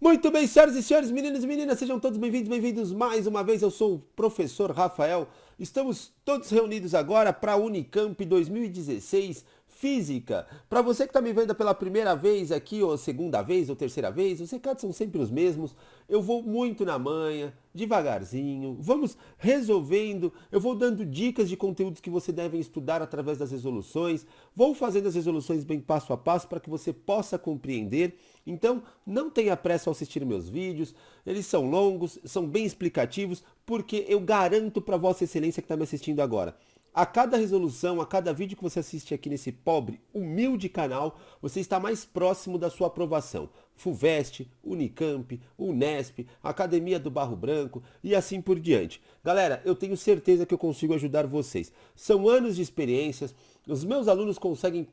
Muito bem, senhoras e senhores, meninos e meninas, sejam todos bem-vindos, bem-vindos mais uma vez. Eu sou o professor Rafael. Estamos todos reunidos agora para a Unicamp 2016 Física. Para você que está me vendo pela primeira vez aqui, ou segunda vez, ou terceira vez, os recados são sempre os mesmos. Eu vou muito na manha, devagarzinho, vamos resolvendo, eu vou dando dicas de conteúdos que você deve estudar através das resoluções, vou fazendo as resoluções bem passo a passo para que você possa compreender. Então, não tenha pressa ao assistir meus vídeos, eles são longos, são bem explicativos, porque eu garanto para Vossa Excelência que está me assistindo agora. A cada resolução, a cada vídeo que você assiste aqui nesse pobre, humilde canal, você está mais próximo da sua aprovação. FUVEST, Unicamp, Unesp, Academia do Barro Branco e assim por diante. Galera, eu tenho certeza que eu consigo ajudar vocês. São anos de experiências, os meus alunos conseguem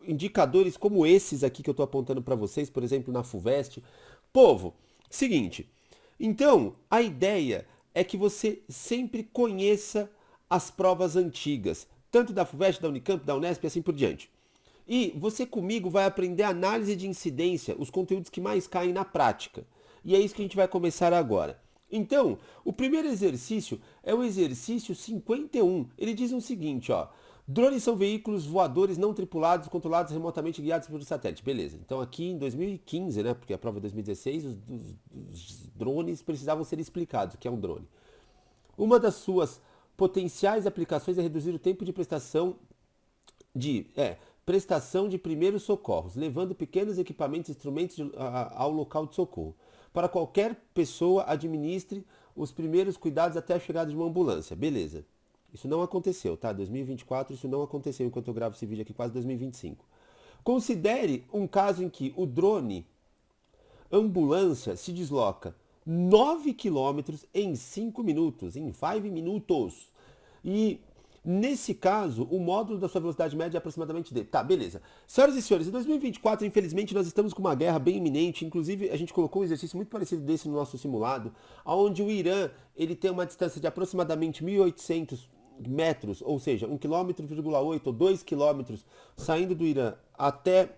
indicadores como esses aqui que eu estou apontando para vocês, por exemplo, na FUVEST. Povo, seguinte, então a ideia é que você sempre conheça as provas antigas, tanto da FUVEST, da Unicamp, da Unesp e assim por diante. E você comigo vai aprender análise de incidência, os conteúdos que mais caem na prática. E é isso que a gente vai começar agora. Então, o primeiro exercício é o exercício 51. Ele diz o seguinte, ó. Drones são veículos voadores não tripulados, controlados remotamente guiados por satélite. Beleza. Então aqui em 2015, né, porque a prova é 2016, os drones precisavam ser explicados o que é um drone. Uma das suas potenciais aplicações é reduzir o tempo de prestação de primeiros socorros, levando pequenos equipamentos e instrumentos ao local de socorro. Para qualquer pessoa, administre os primeiros cuidados até a chegada de uma ambulância. Beleza. Isso não aconteceu, tá? 2024 isso não aconteceu enquanto eu gravo esse vídeo aqui, quase 2025. Considere um caso em que o drone ambulância se desloca 9 quilômetros em 5 minutos, em 5 minutos. E nesse caso, o módulo da sua velocidade média é aproximadamente de... Tá, beleza. Senhoras e senhores, em 2024, infelizmente, nós estamos com uma guerra bem iminente. Inclusive, a gente colocou um exercício muito parecido desse no nosso simulado, onde o Irã ele tem uma distância de aproximadamente 1.800 metros, ou seja, 1,8 km ou 2 quilômetros saindo do Irã até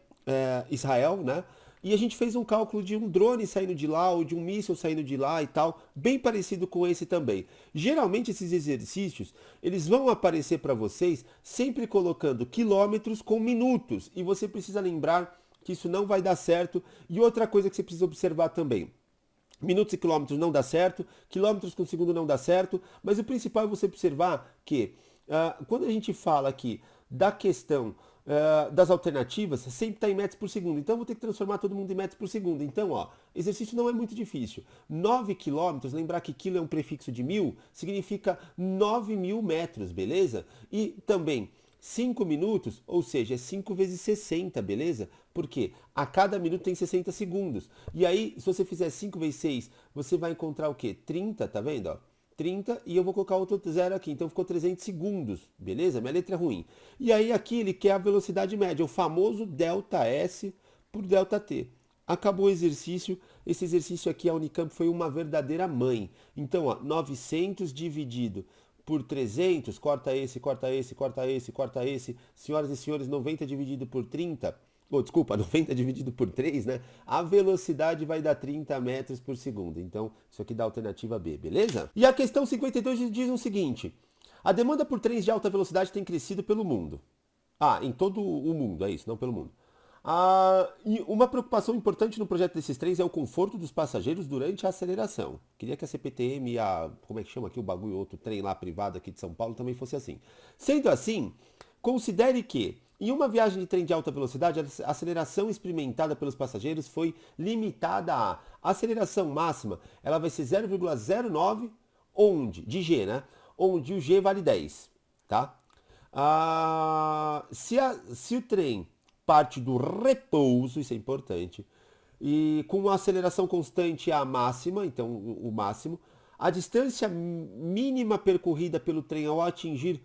Israel, né? E a gente fez um cálculo de um drone saindo de lá ou de um míssil saindo de lá e tal, bem parecido com esse também. Geralmente esses exercícios, eles vão aparecer para vocês sempre colocando quilômetros com minutos, e você precisa lembrar que isso não vai dar certo. E outra coisa que você precisa observar também, minutos e quilômetros não dá certo, quilômetros com segundo não dá certo, mas o principal é você observar que quando a gente fala aqui da questão das alternativas, sempre está em metros por segundo. Então eu vou ter que transformar todo mundo em metros por segundo. Então, ó, exercício não é muito difícil. 9 quilômetros, lembrar que quilo é um prefixo de 1000, significa 9.000 metros, beleza? E também 5 minutos, ou seja, é 5 vezes 60, beleza? Porque a cada minuto tem 60 segundos. E aí, se você fizer 5 vezes 6, você vai encontrar o quê? 30, tá vendo? Ó? 30 e eu vou colocar outro zero aqui, então ficou 300 segundos, beleza? Minha letra é ruim. E aí aqui ele quer a velocidade média, o famoso ΔS por ΔT. Acabou o exercício, esse exercício aqui a Unicamp foi uma verdadeira mãe. Então, ó, 900 dividido por 300, corta esse, corta esse, corta esse, corta esse. Senhoras e senhores, 90 dividido por 30, desculpa, 90 dividido por 3, né? A velocidade vai dar 30 metros por segundo. Então, isso aqui dá a alternativa B, beleza? E a questão 52 diz o seguinte: a demanda por trens de alta velocidade tem crescido pelo mundo. Em todo o mundo, é isso, não pelo mundo. E uma preocupação importante no projeto desses trens é o conforto dos passageiros durante a aceleração. Queria que a CPTM e como é que chama aqui o bagulho, outro trem lá privado aqui de São Paulo também fosse assim. Sendo assim, considere que em uma viagem de trem de alta velocidade, a aceleração experimentada pelos passageiros foi limitada a aceleração máxima, ela vai ser 0,09 de G, né? Onde o G vale 10, tá? Se o trem parte do repouso, isso é importante, e com uma aceleração constante a máxima, então o máximo, a distância mínima percorrida pelo trem ao atingir,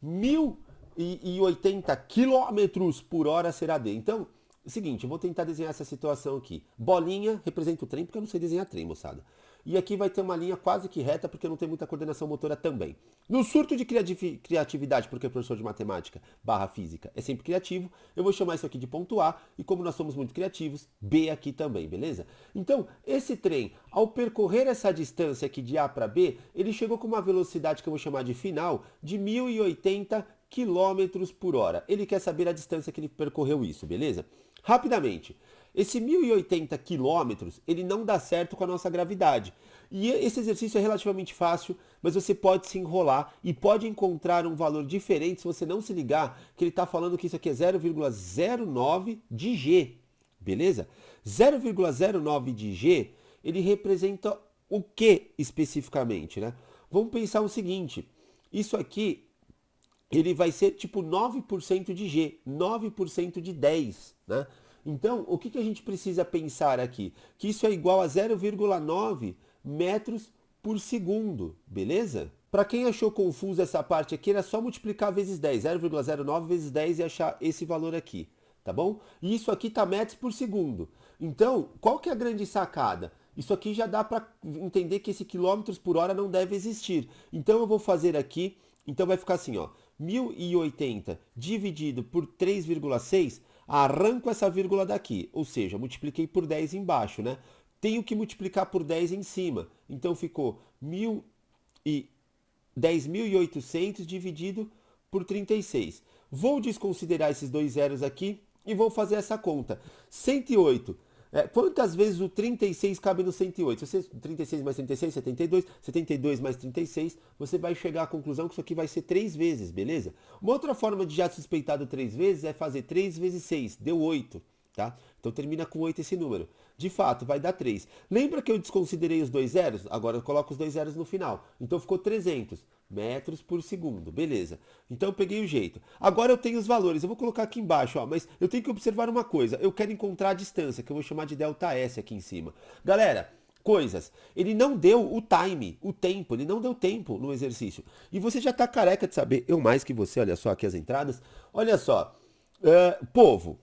1.080 km por hora será D. Então, seguinte, eu vou tentar desenhar essa situação aqui. Bolinha representa o trem, porque eu não sei desenhar trem, moçada. e aqui vai ter uma linha quase que reta, porque não tem muita coordenação motora também. No surto de criatividade, porque o professor de matemática barra física é sempre criativo, eu vou chamar isso aqui de ponto A, e como nós somos muito criativos, B aqui também, beleza? Então, esse trem, ao percorrer essa distância aqui de A para B, ele chegou com uma velocidade que eu vou chamar de final, de 1080 km por hora. Ele quer saber a distância que ele percorreu isso, beleza? Rapidamente, esse 1080 quilômetros, ele não dá certo com a nossa gravidade. E esse exercício é relativamente fácil, mas você pode se enrolar e pode encontrar um valor diferente se você não se ligar, que ele está falando que isso aqui é 0,09 de G, beleza? 0,09 de G, ele representa o que especificamente, né? Vamos pensar o seguinte, isso aqui, ele vai ser tipo 9% de G, 9% de 10, né? Então, o que a gente precisa pensar aqui? Que isso é igual a 0,9 metros por segundo, beleza? Para quem achou confuso essa parte aqui, era só multiplicar vezes 10, 0,09 vezes 10 e achar esse valor aqui, tá bom? E isso aqui tá metros por segundo. Então, qual que é a grande sacada? Isso aqui já dá para entender que esse quilômetros por hora não deve existir. Então, eu vou fazer aqui, então vai ficar assim, ó, 1080 dividido por 3,6, arranco essa vírgula daqui, ou seja, multipliquei por 10 embaixo, né? Tenho que multiplicar por 10 em cima, então ficou 10.800 dividido por 36. Vou desconsiderar esses dois zeros aqui e vou fazer essa conta. 108. Quantas vezes o 36 cabe no 108? Se você, 36 mais 36, 72. 72 mais 36, você vai chegar à conclusão que isso aqui vai ser 3 vezes, beleza? Uma outra forma de já suspeitar do 3 vezes é fazer 3 vezes 6, deu 8, tá? Então termina com 8 esse número. De fato, vai dar 3. Lembra que eu desconsiderei os dois zeros? Agora eu coloco os dois zeros no final. Então ficou 300 metros por segundo, beleza. Então eu peguei o jeito. Agora eu tenho os valores, eu vou colocar aqui embaixo, ó, mas eu tenho que observar uma coisa. Eu quero encontrar a distância, que eu vou chamar de ΔS aqui em cima. Galera, coisas. Ele não deu o time, o tempo, ele não deu tempo no exercício. E você já tá careca de saber, eu mais que você, olha só aqui as entradas. Olha só, povo.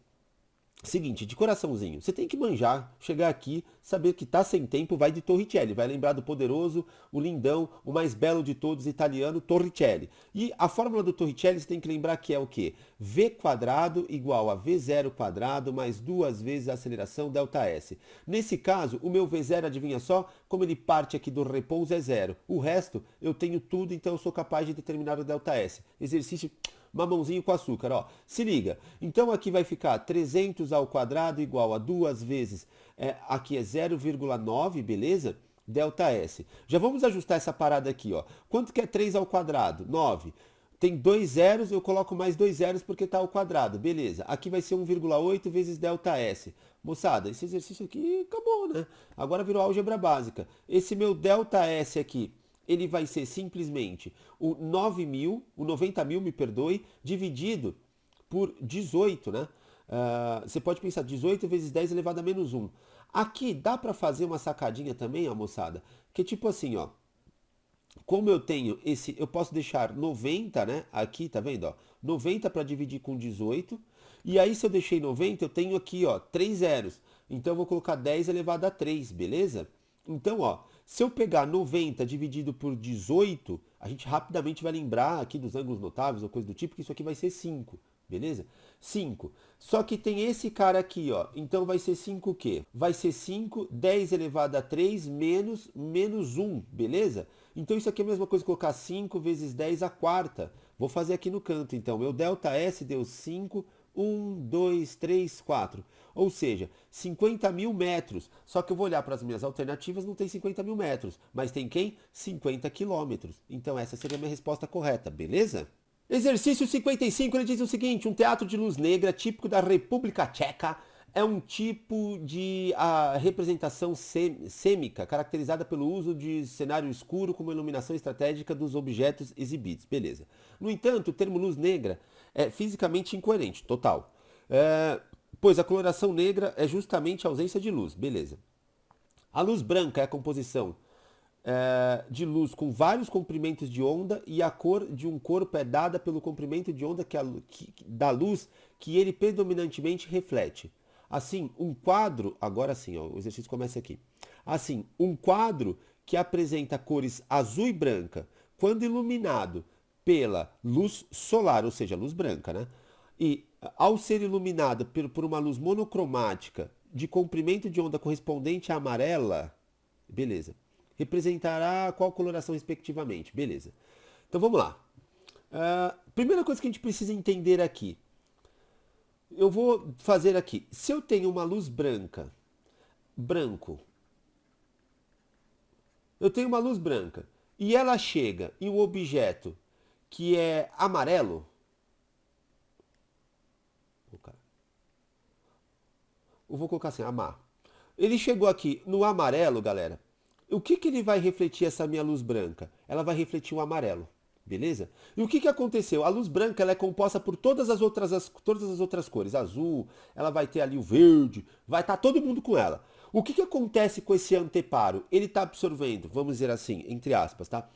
Seguinte, de coraçãozinho, você tem que manjar, chegar aqui, saber que tá sem tempo, vai de Torricelli, vai lembrar do poderoso, o lindão, o mais belo de todos, italiano, Torricelli. E a fórmula do Torricelli você tem que lembrar que é o quê? V quadrado igual a V0 quadrado mais 2 vezes a aceleração ΔS. Nesse caso, o meu V0, adivinha só, como ele parte aqui do repouso é zero. O resto, eu tenho tudo, então eu sou capaz de determinar o ΔS. Exercício mamãozinho com açúcar, ó. Se liga. Então aqui vai ficar 300 ao quadrado igual a 2 vezes, aqui é 0,9, beleza? ΔS. Já vamos ajustar essa parada aqui, ó. Quanto que é 3 ao quadrado? 9. Tem dois zeros, eu coloco mais dois zeros porque está ao quadrado, beleza. Aqui vai ser 1,8 vezes ΔS. Moçada, esse exercício aqui acabou, né? Agora virou álgebra básica. Esse meu ΔS aqui, ele vai ser simplesmente o 90 mil, me perdoe, dividido por 18, né? Você pode pensar 18 vezes 10 elevado a menos 1. Aqui dá para fazer uma sacadinha também, ó, moçada, que é tipo assim, ó. Como eu tenho esse, eu posso deixar 90, né? Aqui, tá vendo, ó? 90 para dividir com 18. E aí, se eu deixei 90, eu tenho aqui, ó, 3 zeros. Então, eu vou colocar 10 elevado a 3, beleza? Então, ó, se eu pegar 90 dividido por 18, a gente rapidamente vai lembrar aqui dos ângulos notáveis ou coisa do tipo, que isso aqui vai ser 5, beleza? 5. Só que tem esse cara aqui, ó. Então vai ser 5 o quê? Vai ser 5, 10 elevado a 3 menos 1, beleza? Então isso aqui é a mesma coisa que colocar 5 vezes 10 a quarta. Vou fazer aqui no canto, então. Meu ΔS deu 5, 1, 2, 3, 4. Ou seja, 50 mil metros. Só que eu vou olhar para as minhas alternativas, não tem 50 mil metros. Mas tem quem? 50 quilômetros. Então essa seria a minha resposta correta, beleza? Exercício 55, ele diz o seguinte: um teatro de luz negra típico da República Tcheca é um tipo de representação cêmica caracterizada pelo uso de cenário escuro como iluminação estratégica dos objetos exibidos. Beleza. No entanto, o termo luz negra é fisicamente incoerente, total. Pois a coloração negra é justamente a ausência de luz. Beleza. A luz branca é a composição de luz com vários comprimentos de onda e a cor de um corpo é dada pelo comprimento de onda da luz que ele predominantemente reflete. Assim, um quadro, agora sim, ó, o exercício começa aqui. Assim, um quadro que apresenta cores azul e branca, quando iluminado pela luz solar, ou seja, luz branca, né? E ao ser iluminado por uma luz monocromática de comprimento de onda correspondente à amarela, beleza. Representará qual coloração respectivamente, beleza. Então vamos lá. Primeira coisa que a gente precisa entender aqui. Eu vou fazer aqui. Se eu tenho uma luz branca, branco, eu tenho uma luz branca e ela chega em um objeto que é amarelo, eu vou colocar assim, amar. Ele chegou aqui no amarelo, galera. O que que ele vai refletir essa minha luz branca? Ela vai refletir o amarelo, beleza? E o que que aconteceu? A luz branca ela é composta por todas as outras cores. Azul, ela vai ter ali o verde, vai estar todo mundo com ela. O que que acontece com esse anteparo? Ele está absorvendo, vamos dizer assim, entre aspas, tá?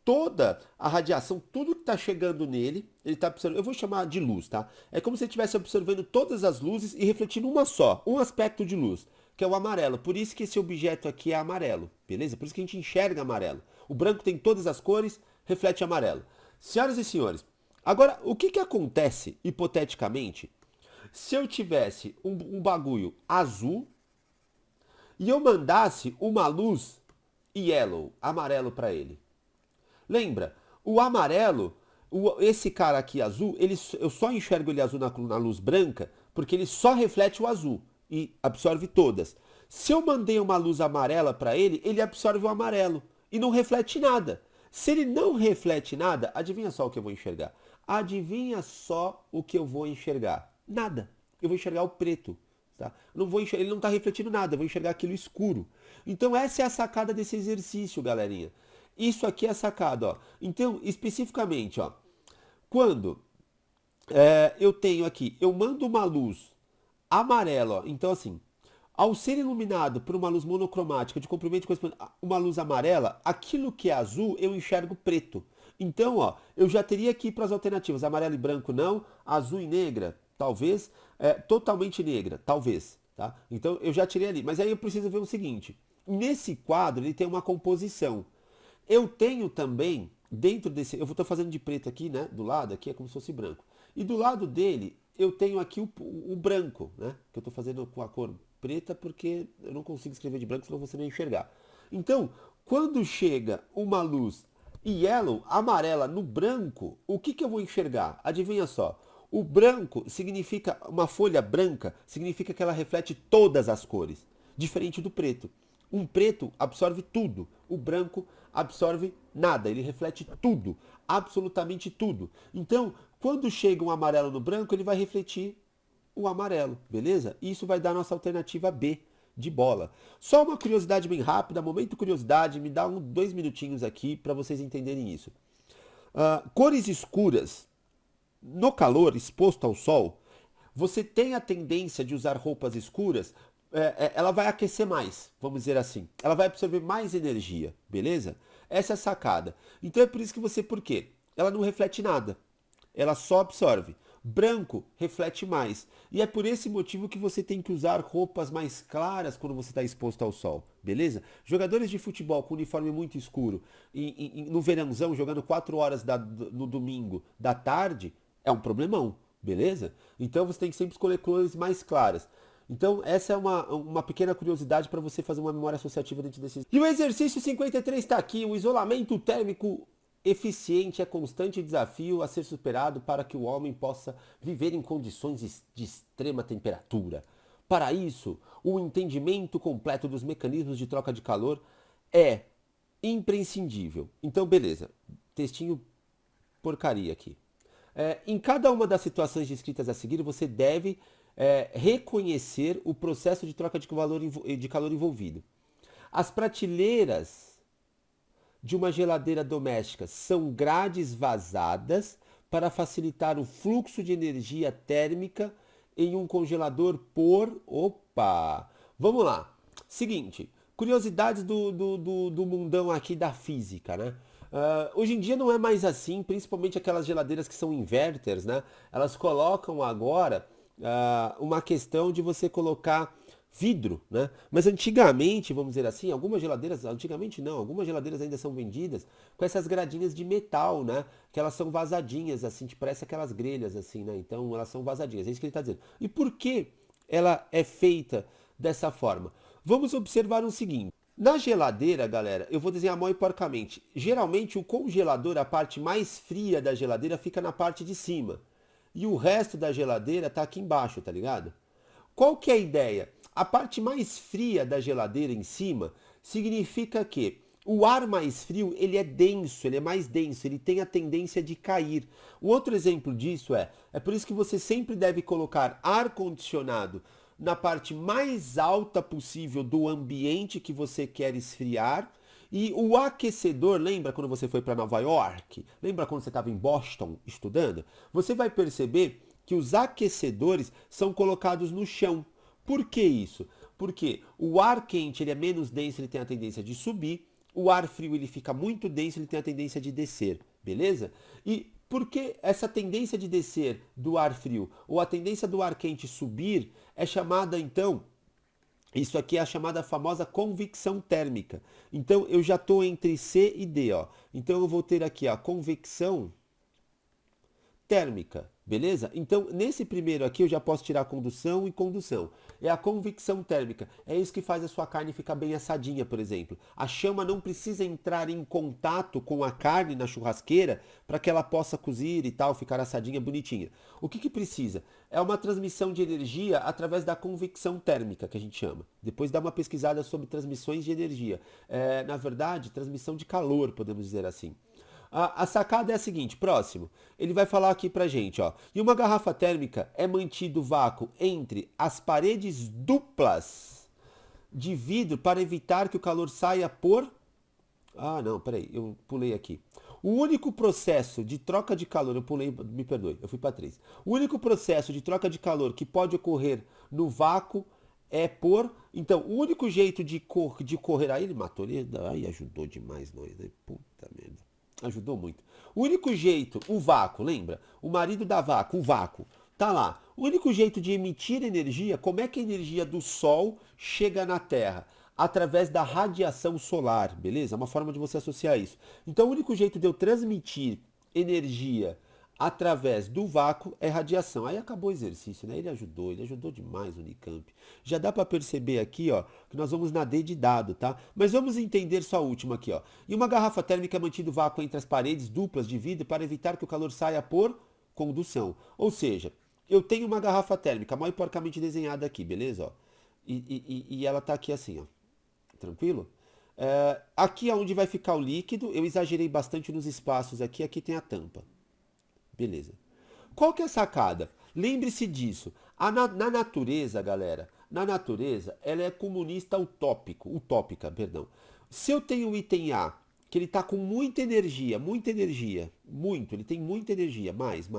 Toda a radiação, tudo que está chegando nele, ele está absorvendo. Eu vou chamar de luz, tá? É como se ele estivesse absorvendo todas as luzes e refletindo uma só, um aspecto de luz, que é o amarelo. Por isso que esse objeto aqui é amarelo, beleza? Por isso que a gente enxerga amarelo. O branco tem todas as cores, reflete amarelo. Senhoras e senhores, agora o que que acontece, hipoteticamente, se eu tivesse um bagulho azul e eu mandasse uma luz yellow, amarelo para ele? Lembra, o amarelo, esse cara aqui azul, eu só enxergo ele azul na luz branca porque ele só reflete o azul e absorve todas. Se eu mandei uma luz amarela para ele, ele absorve o amarelo e não reflete nada. Se ele não reflete nada, adivinha só o que eu vou enxergar? Adivinha só o que eu vou enxergar? Nada. Eu vou enxergar o preto. Tá? Ele não está refletindo nada, eu vou enxergar aquilo escuro. Então essa é a sacada desse exercício, galerinha. Isso aqui é a sacada, ó. Então, especificamente, ó, quando eu tenho aqui, eu mando uma luz amarela, ó, então assim, ao ser iluminado por uma luz monocromática de comprimento correspondente a uma luz amarela, aquilo que é azul eu enxergo preto. Então, ó, eu já teria que ir para as alternativas, amarelo e branco não, azul e negra, talvez, totalmente negra, talvez, tá? Então eu já tirei ali, mas aí eu preciso ver o seguinte, nesse quadro ele tem uma composição. Eu tenho também, dentro desse, eu estou fazendo de preto aqui, né? Do lado, aqui é como se fosse branco. E do lado dele, eu tenho aqui o branco, né? Que eu estou fazendo com a cor preta porque eu não consigo escrever de branco, senão você não enxergar. Então, quando chega uma luz yellow, amarela, no branco, o que que eu vou enxergar? Adivinha só. O branco significa, uma folha branca, significa que ela reflete todas as cores, diferente do preto. Um preto absorve tudo, o branco absorve nada, ele reflete tudo, absolutamente tudo. Então, quando chega um amarelo no branco, ele vai refletir o amarelo, beleza? Isso vai dar a nossa alternativa B de bola. Só uma curiosidade bem rápida, momento curiosidade, me dá 2 minutinhos aqui para vocês entenderem isso. Cores escuras, no calor, exposto ao sol, você tem a tendência de usar roupas escuras, ela vai aquecer mais, vamos dizer assim. Ela vai absorver mais energia, beleza? Essa é a sacada. Então é por isso que por quê? Ela não reflete nada, ela só absorve. Branco reflete mais. E é por esse motivo que você tem que usar roupas mais claras quando você está exposto ao sol, beleza? Jogadores de futebol com uniforme muito escuro, no verãozão, jogando 4 horas no domingo da tarde, é um problemão, beleza? Então você tem que sempre escolher cores mais claras. Então essa é uma pequena curiosidade para você fazer uma memória associativa dentro desses. E o exercício 53 está aqui, o isolamento térmico eficiente é constante desafio a ser superado para que o homem possa viver em condições de extrema temperatura. Para isso, o entendimento completo dos mecanismos de troca de calor é imprescindível. Então, beleza, textinho porcaria aqui. Em cada uma das situações descritas a seguir, você deve reconhecer o processo de troca de calor envolvido. As prateleiras de uma geladeira doméstica são grades vazadas para facilitar o fluxo de energia térmica em um congelador por... Opa! Vamos lá. Seguinte, curiosidades do mundão aqui da física, né? Hoje em dia não é mais assim, principalmente aquelas geladeiras que são inverters, né? Elas colocam agora uma questão de você colocar vidro, né? Mas antigamente, vamos dizer assim, algumas geladeiras, antigamente não, algumas geladeiras ainda são vendidas com essas gradinhas de metal, né? Que elas são vazadinhas, assim, tipo, parece aquelas grelhas, assim, né? Então elas são vazadinhas, é isso que ele está dizendo. E por que ela é feita dessa forma? Vamos observar o seguinte. Na geladeira, galera, eu vou desenhar mal e porcamente. Geralmente o congelador, a parte mais fria da geladeira, fica na parte de cima. E o resto da geladeira tá aqui embaixo, tá ligado? Qual que é a ideia? A parte mais fria da geladeira em cima significa que o ar mais frio, ele é denso, ele é mais denso, ele tem a tendência de cair. O outro exemplo disso é por isso que você sempre deve colocar ar condicionado na parte mais alta possível do ambiente que você quer esfriar. E o aquecedor, lembra quando você foi para Nova York? Lembra quando você estava em Boston estudando? Você vai perceber que os aquecedores são colocados no chão. Por que isso? Porque o ar quente ele é menos denso, ele tem a tendência de subir. O ar frio ele fica muito denso, ele tem a tendência de descer, beleza? E por que essa tendência de descer do ar frio ou a tendência do ar quente subir é chamada então, isso aqui é a chamada famosa convecção térmica. Então eu já estou entre C e D, ó. Então eu vou ter aqui a convecção térmica, beleza? Então, nesse primeiro aqui eu já posso tirar condução e condução. É a convecção térmica. É isso que faz a sua carne ficar bem assadinha, por exemplo. A chama não precisa entrar em contato com a carne na churrasqueira para que ela possa cozir e tal, ficar assadinha, bonitinha. O que que precisa? É uma transmissão de energia através da convecção térmica, que a gente chama. Depois dá uma pesquisada sobre transmissões de energia. Na verdade, transmissão de calor, podemos dizer assim. A sacada é a seguinte, próximo. Ele vai falar aqui pra gente, ó. E uma garrafa térmica é mantido vácuo entre as paredes duplas de vidro para evitar que o calor saia por... Ah, não, peraí, eu pulei aqui. O único processo de troca de calor, eu pulei, me perdoe, eu fui para 3. O único processo de troca de calor que pode ocorrer no vácuo é por... Então, o único jeito de correr... Aí ele matou, aí ajudou demais nós, né? Puta merda. Ajudou muito. O único jeito, o vácuo, lembra? O marido da vaca, o vácuo, tá lá. O único jeito de emitir energia, como é que a energia do Sol chega na Terra? Através da radiação solar, beleza? É uma forma de você associar isso. Então, o único jeito de eu transmitir energia através do vácuo é radiação. Aí acabou o exercício, né? Ele ajudou demais o Unicamp. Já dá para perceber aqui, ó, que nós vamos na D de dado, tá? Mas vamos entender só a última aqui, ó. E uma garrafa térmica é mantido vácuo entre as paredes duplas de vidro para evitar que o calor saia por condução. Ou seja, eu tenho uma garrafa térmica mal e porcamente desenhada aqui, beleza? Ó. E ela tá aqui assim, ó. Tranquilo? Aqui é onde vai ficar o líquido. Eu exagerei bastante nos espaços aqui. Aqui tem a tampa. Beleza. Qual que é a sacada? Lembre-se disso. Na natureza, galera, na natureza, ela é comunista utópica, perdão. Se eu tenho o item A, que ele está com muita energia, ele tem muita energia, mais,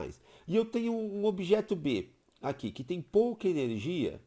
e eu tenho um objeto B aqui, que tem pouca energia,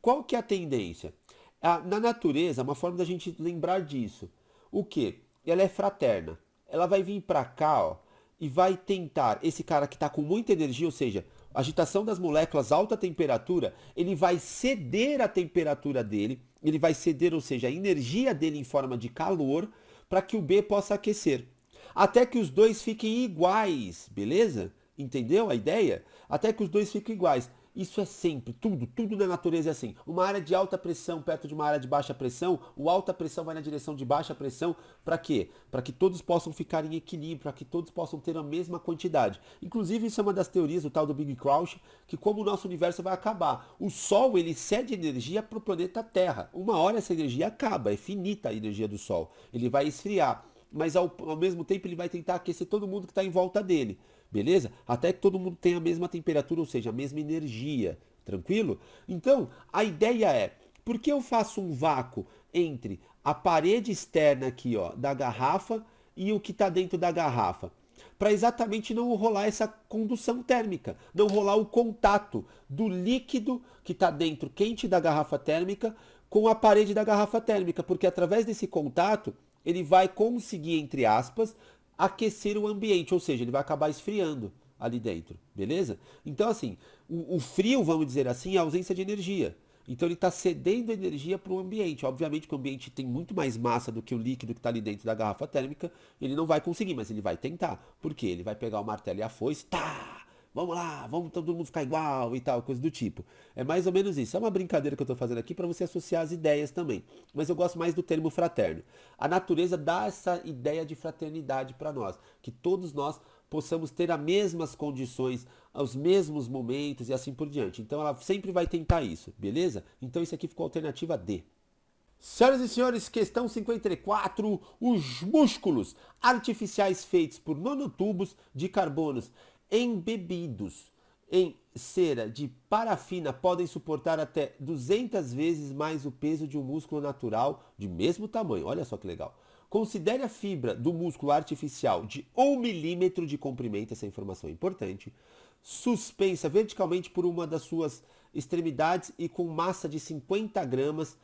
qual que é a tendência? Na natureza, uma forma da gente lembrar disso, o que? Ela é fraterna. Ela vai vir para cá, ó, e vai tentar, esse cara que está com muita energia, ou seja, agitação das moléculas, alta temperatura, ele vai ceder a temperatura dele, ele vai ceder, ou seja, a energia dele em forma de calor, para que o B possa aquecer. Até que os dois fiquem iguais, beleza? Entendeu a ideia? Até que os dois fiquem iguais. Isso é sempre, tudo na natureza é assim. Uma área de alta pressão perto de uma área de baixa pressão, o alta pressão vai na direção de baixa pressão, para quê? Para que todos possam ficar em equilíbrio, para que todos possam ter a mesma quantidade. Inclusive, isso é uma das teorias do tal do Big Crunch, que como o nosso universo vai acabar, o Sol ele cede energia para o planeta Terra. Uma hora essa energia acaba, é finita a energia do Sol. Ele vai esfriar, mas ao mesmo tempo ele vai tentar aquecer todo mundo que está em volta dele. Beleza? Até que todo mundo tenha a mesma temperatura, ou seja, a mesma energia. Tranquilo? Então, a ideia é, por que eu faço um vácuo entre a parede externa aqui, ó, da garrafa e o que está dentro da garrafa? Para exatamente não rolar essa condução térmica, não rolar o contato do líquido que está dentro quente da garrafa térmica com a parede da garrafa térmica, porque através desse contato ele vai conseguir, entre aspas, aquecer o ambiente, ou seja, ele vai acabar esfriando ali dentro, beleza? Então, assim, o frio, vamos dizer assim, é a ausência de energia. Então ele está cedendo energia para o ambiente. Obviamente que o ambiente tem muito mais massa do que o líquido que está ali dentro da garrafa térmica. Ele não vai conseguir, mas ele vai tentar. Por quê? Ele vai pegar o martelo e a foice, tá! Vamos lá, vamos todo mundo ficar igual e tal, coisa do tipo. É mais ou menos isso. É uma brincadeira que eu estou fazendo aqui para você associar as ideias também. Mas eu gosto mais do termo fraterno. A natureza dá essa ideia de fraternidade para nós, que todos nós possamos ter as mesmas condições, os mesmos momentos e assim por diante. Então ela sempre vai tentar isso, beleza? Então isso aqui ficou a alternativa D. Senhoras e senhores, questão 54. Os músculos artificiais feitos por nanotubos de carbonos embebidos em cera de parafina podem suportar até 200 vezes mais o peso de um músculo natural de mesmo tamanho. Olha só que legal. Considere a fibra do músculo artificial de 1 milímetro de comprimento, essa informação é importante, suspensa verticalmente por uma das suas extremidades e com massa de 50 gramas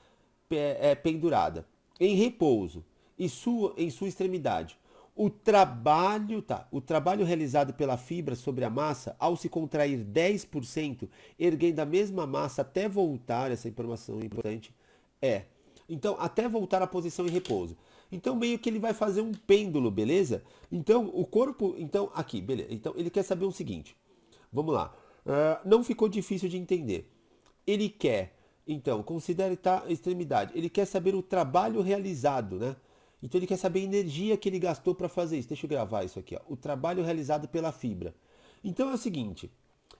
pendurada, em repouso, em sua extremidade. O trabalho realizado pela fibra sobre a massa, ao se contrair 10%, erguendo a mesma massa até voltar, essa informação é importante, então, até voltar à posição em repouso. Então, meio que ele vai fazer um pêndulo, beleza? Então, o corpo, então, aqui, beleza. Então, ele quer saber o seguinte, vamos lá. Não ficou difícil de entender. Ele quer, então, considere a extremidade, ele quer saber o trabalho realizado, né? Então ele quer saber a energia que ele gastou para fazer isso. Deixa eu gravar isso aqui, ó. O trabalho realizado pela fibra. Então é o seguinte,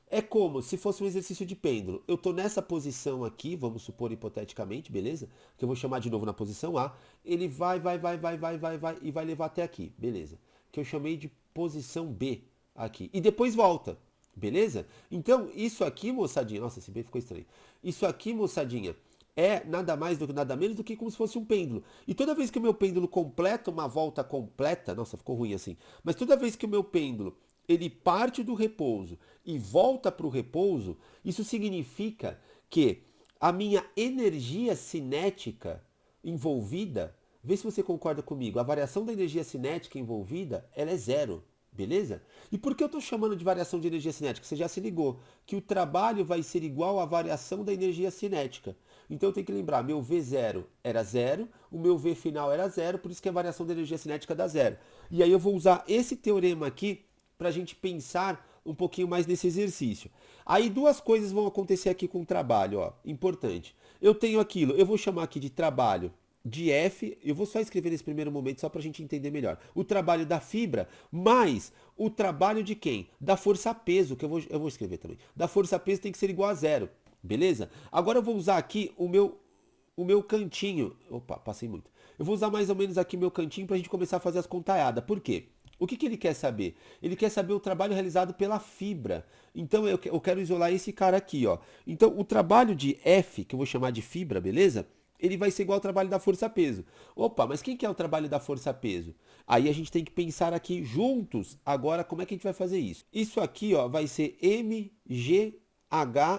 é como se fosse um exercício de pêndulo. Eu estou nessa posição aqui, vamos supor hipoteticamente, beleza? Que eu vou chamar de novo na posição A. Ele vai e vai levar até aqui, beleza? Que eu chamei de posição B aqui. E depois volta, beleza? Então isso aqui, moçadinha, nossa, esse B ficou estranho. Isso aqui, moçadinha, é nada mais do que nada menos do que como se fosse um pêndulo. E toda vez que o meu pêndulo completa uma volta completa, nossa, ficou ruim assim, mas toda vez que o meu pêndulo ele parte do repouso e volta para o repouso, isso significa que a minha energia cinética envolvida, vê se você concorda comigo, a variação da energia cinética envolvida, ela é zero. Beleza? E por que eu estou chamando de variação de energia cinética? Você já se ligou que o trabalho vai ser igual à variação da energia cinética. Então eu tenho que lembrar, meu V0 era zero, o meu V final era zero, por isso que a variação da energia cinética dá zero. E aí eu vou usar esse teorema aqui para a gente pensar um pouquinho mais nesse exercício. Aí duas coisas vão acontecer aqui com o trabalho, ó, importante. Eu tenho aquilo, eu vou chamar aqui de trabalho de F, eu vou só escrever nesse primeiro momento só para a gente entender melhor. O trabalho da fibra mais o trabalho de quem? Da força-peso, que eu vou escrever também. Da força-peso tem que ser igual a zero, beleza? Agora eu vou usar aqui o meu cantinho. Opa, passei muito. Eu vou usar mais ou menos aqui meu cantinho para a gente começar a fazer as contaiadas. Por quê? O que ele quer saber? Ele quer saber o trabalho realizado pela fibra. Então eu quero isolar esse cara aqui, ó. Então o trabalho de F, que eu vou chamar de fibra, beleza? Ele vai ser igual ao trabalho da força-peso. Opa, mas quem que é o trabalho da força-peso? Aí a gente tem que pensar aqui juntos, agora, como é que a gente vai fazer isso? Isso aqui, ó, vai ser mgh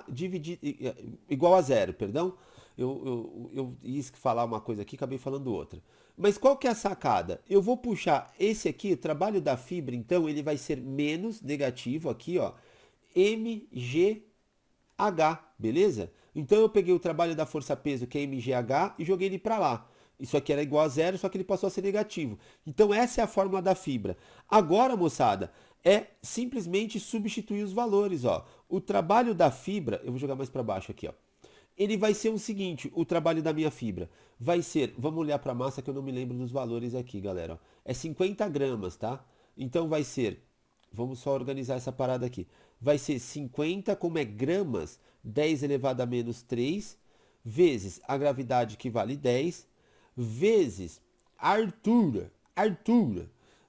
dividido, igual a zero, perdão? Eu ia falar uma coisa aqui, acabei falando outra. Mas qual que é a sacada? Eu vou puxar esse aqui, o trabalho da fibra, então, ele vai ser menos negativo aqui, ó, mgh, beleza? Então eu peguei o trabalho da força-peso, que é mgh, e joguei ele para lá. Isso aqui era igual a zero, só que ele passou a ser negativo. Então essa é a fórmula da fibra. Agora, moçada, é simplesmente substituir os valores, ó. O trabalho da fibra, eu vou jogar mais para baixo aqui, ó. Ele vai ser o seguinte, o trabalho da minha fibra. Vai ser, vamos olhar para a massa que eu não me lembro dos valores aqui, galera. Ó. É 50 gramas, tá? Então vai ser, vamos só organizar essa parada aqui. Vai ser 50, como é gramas, 10 elevado a menos 3, vezes a gravidade que vale 10, vezes a altura.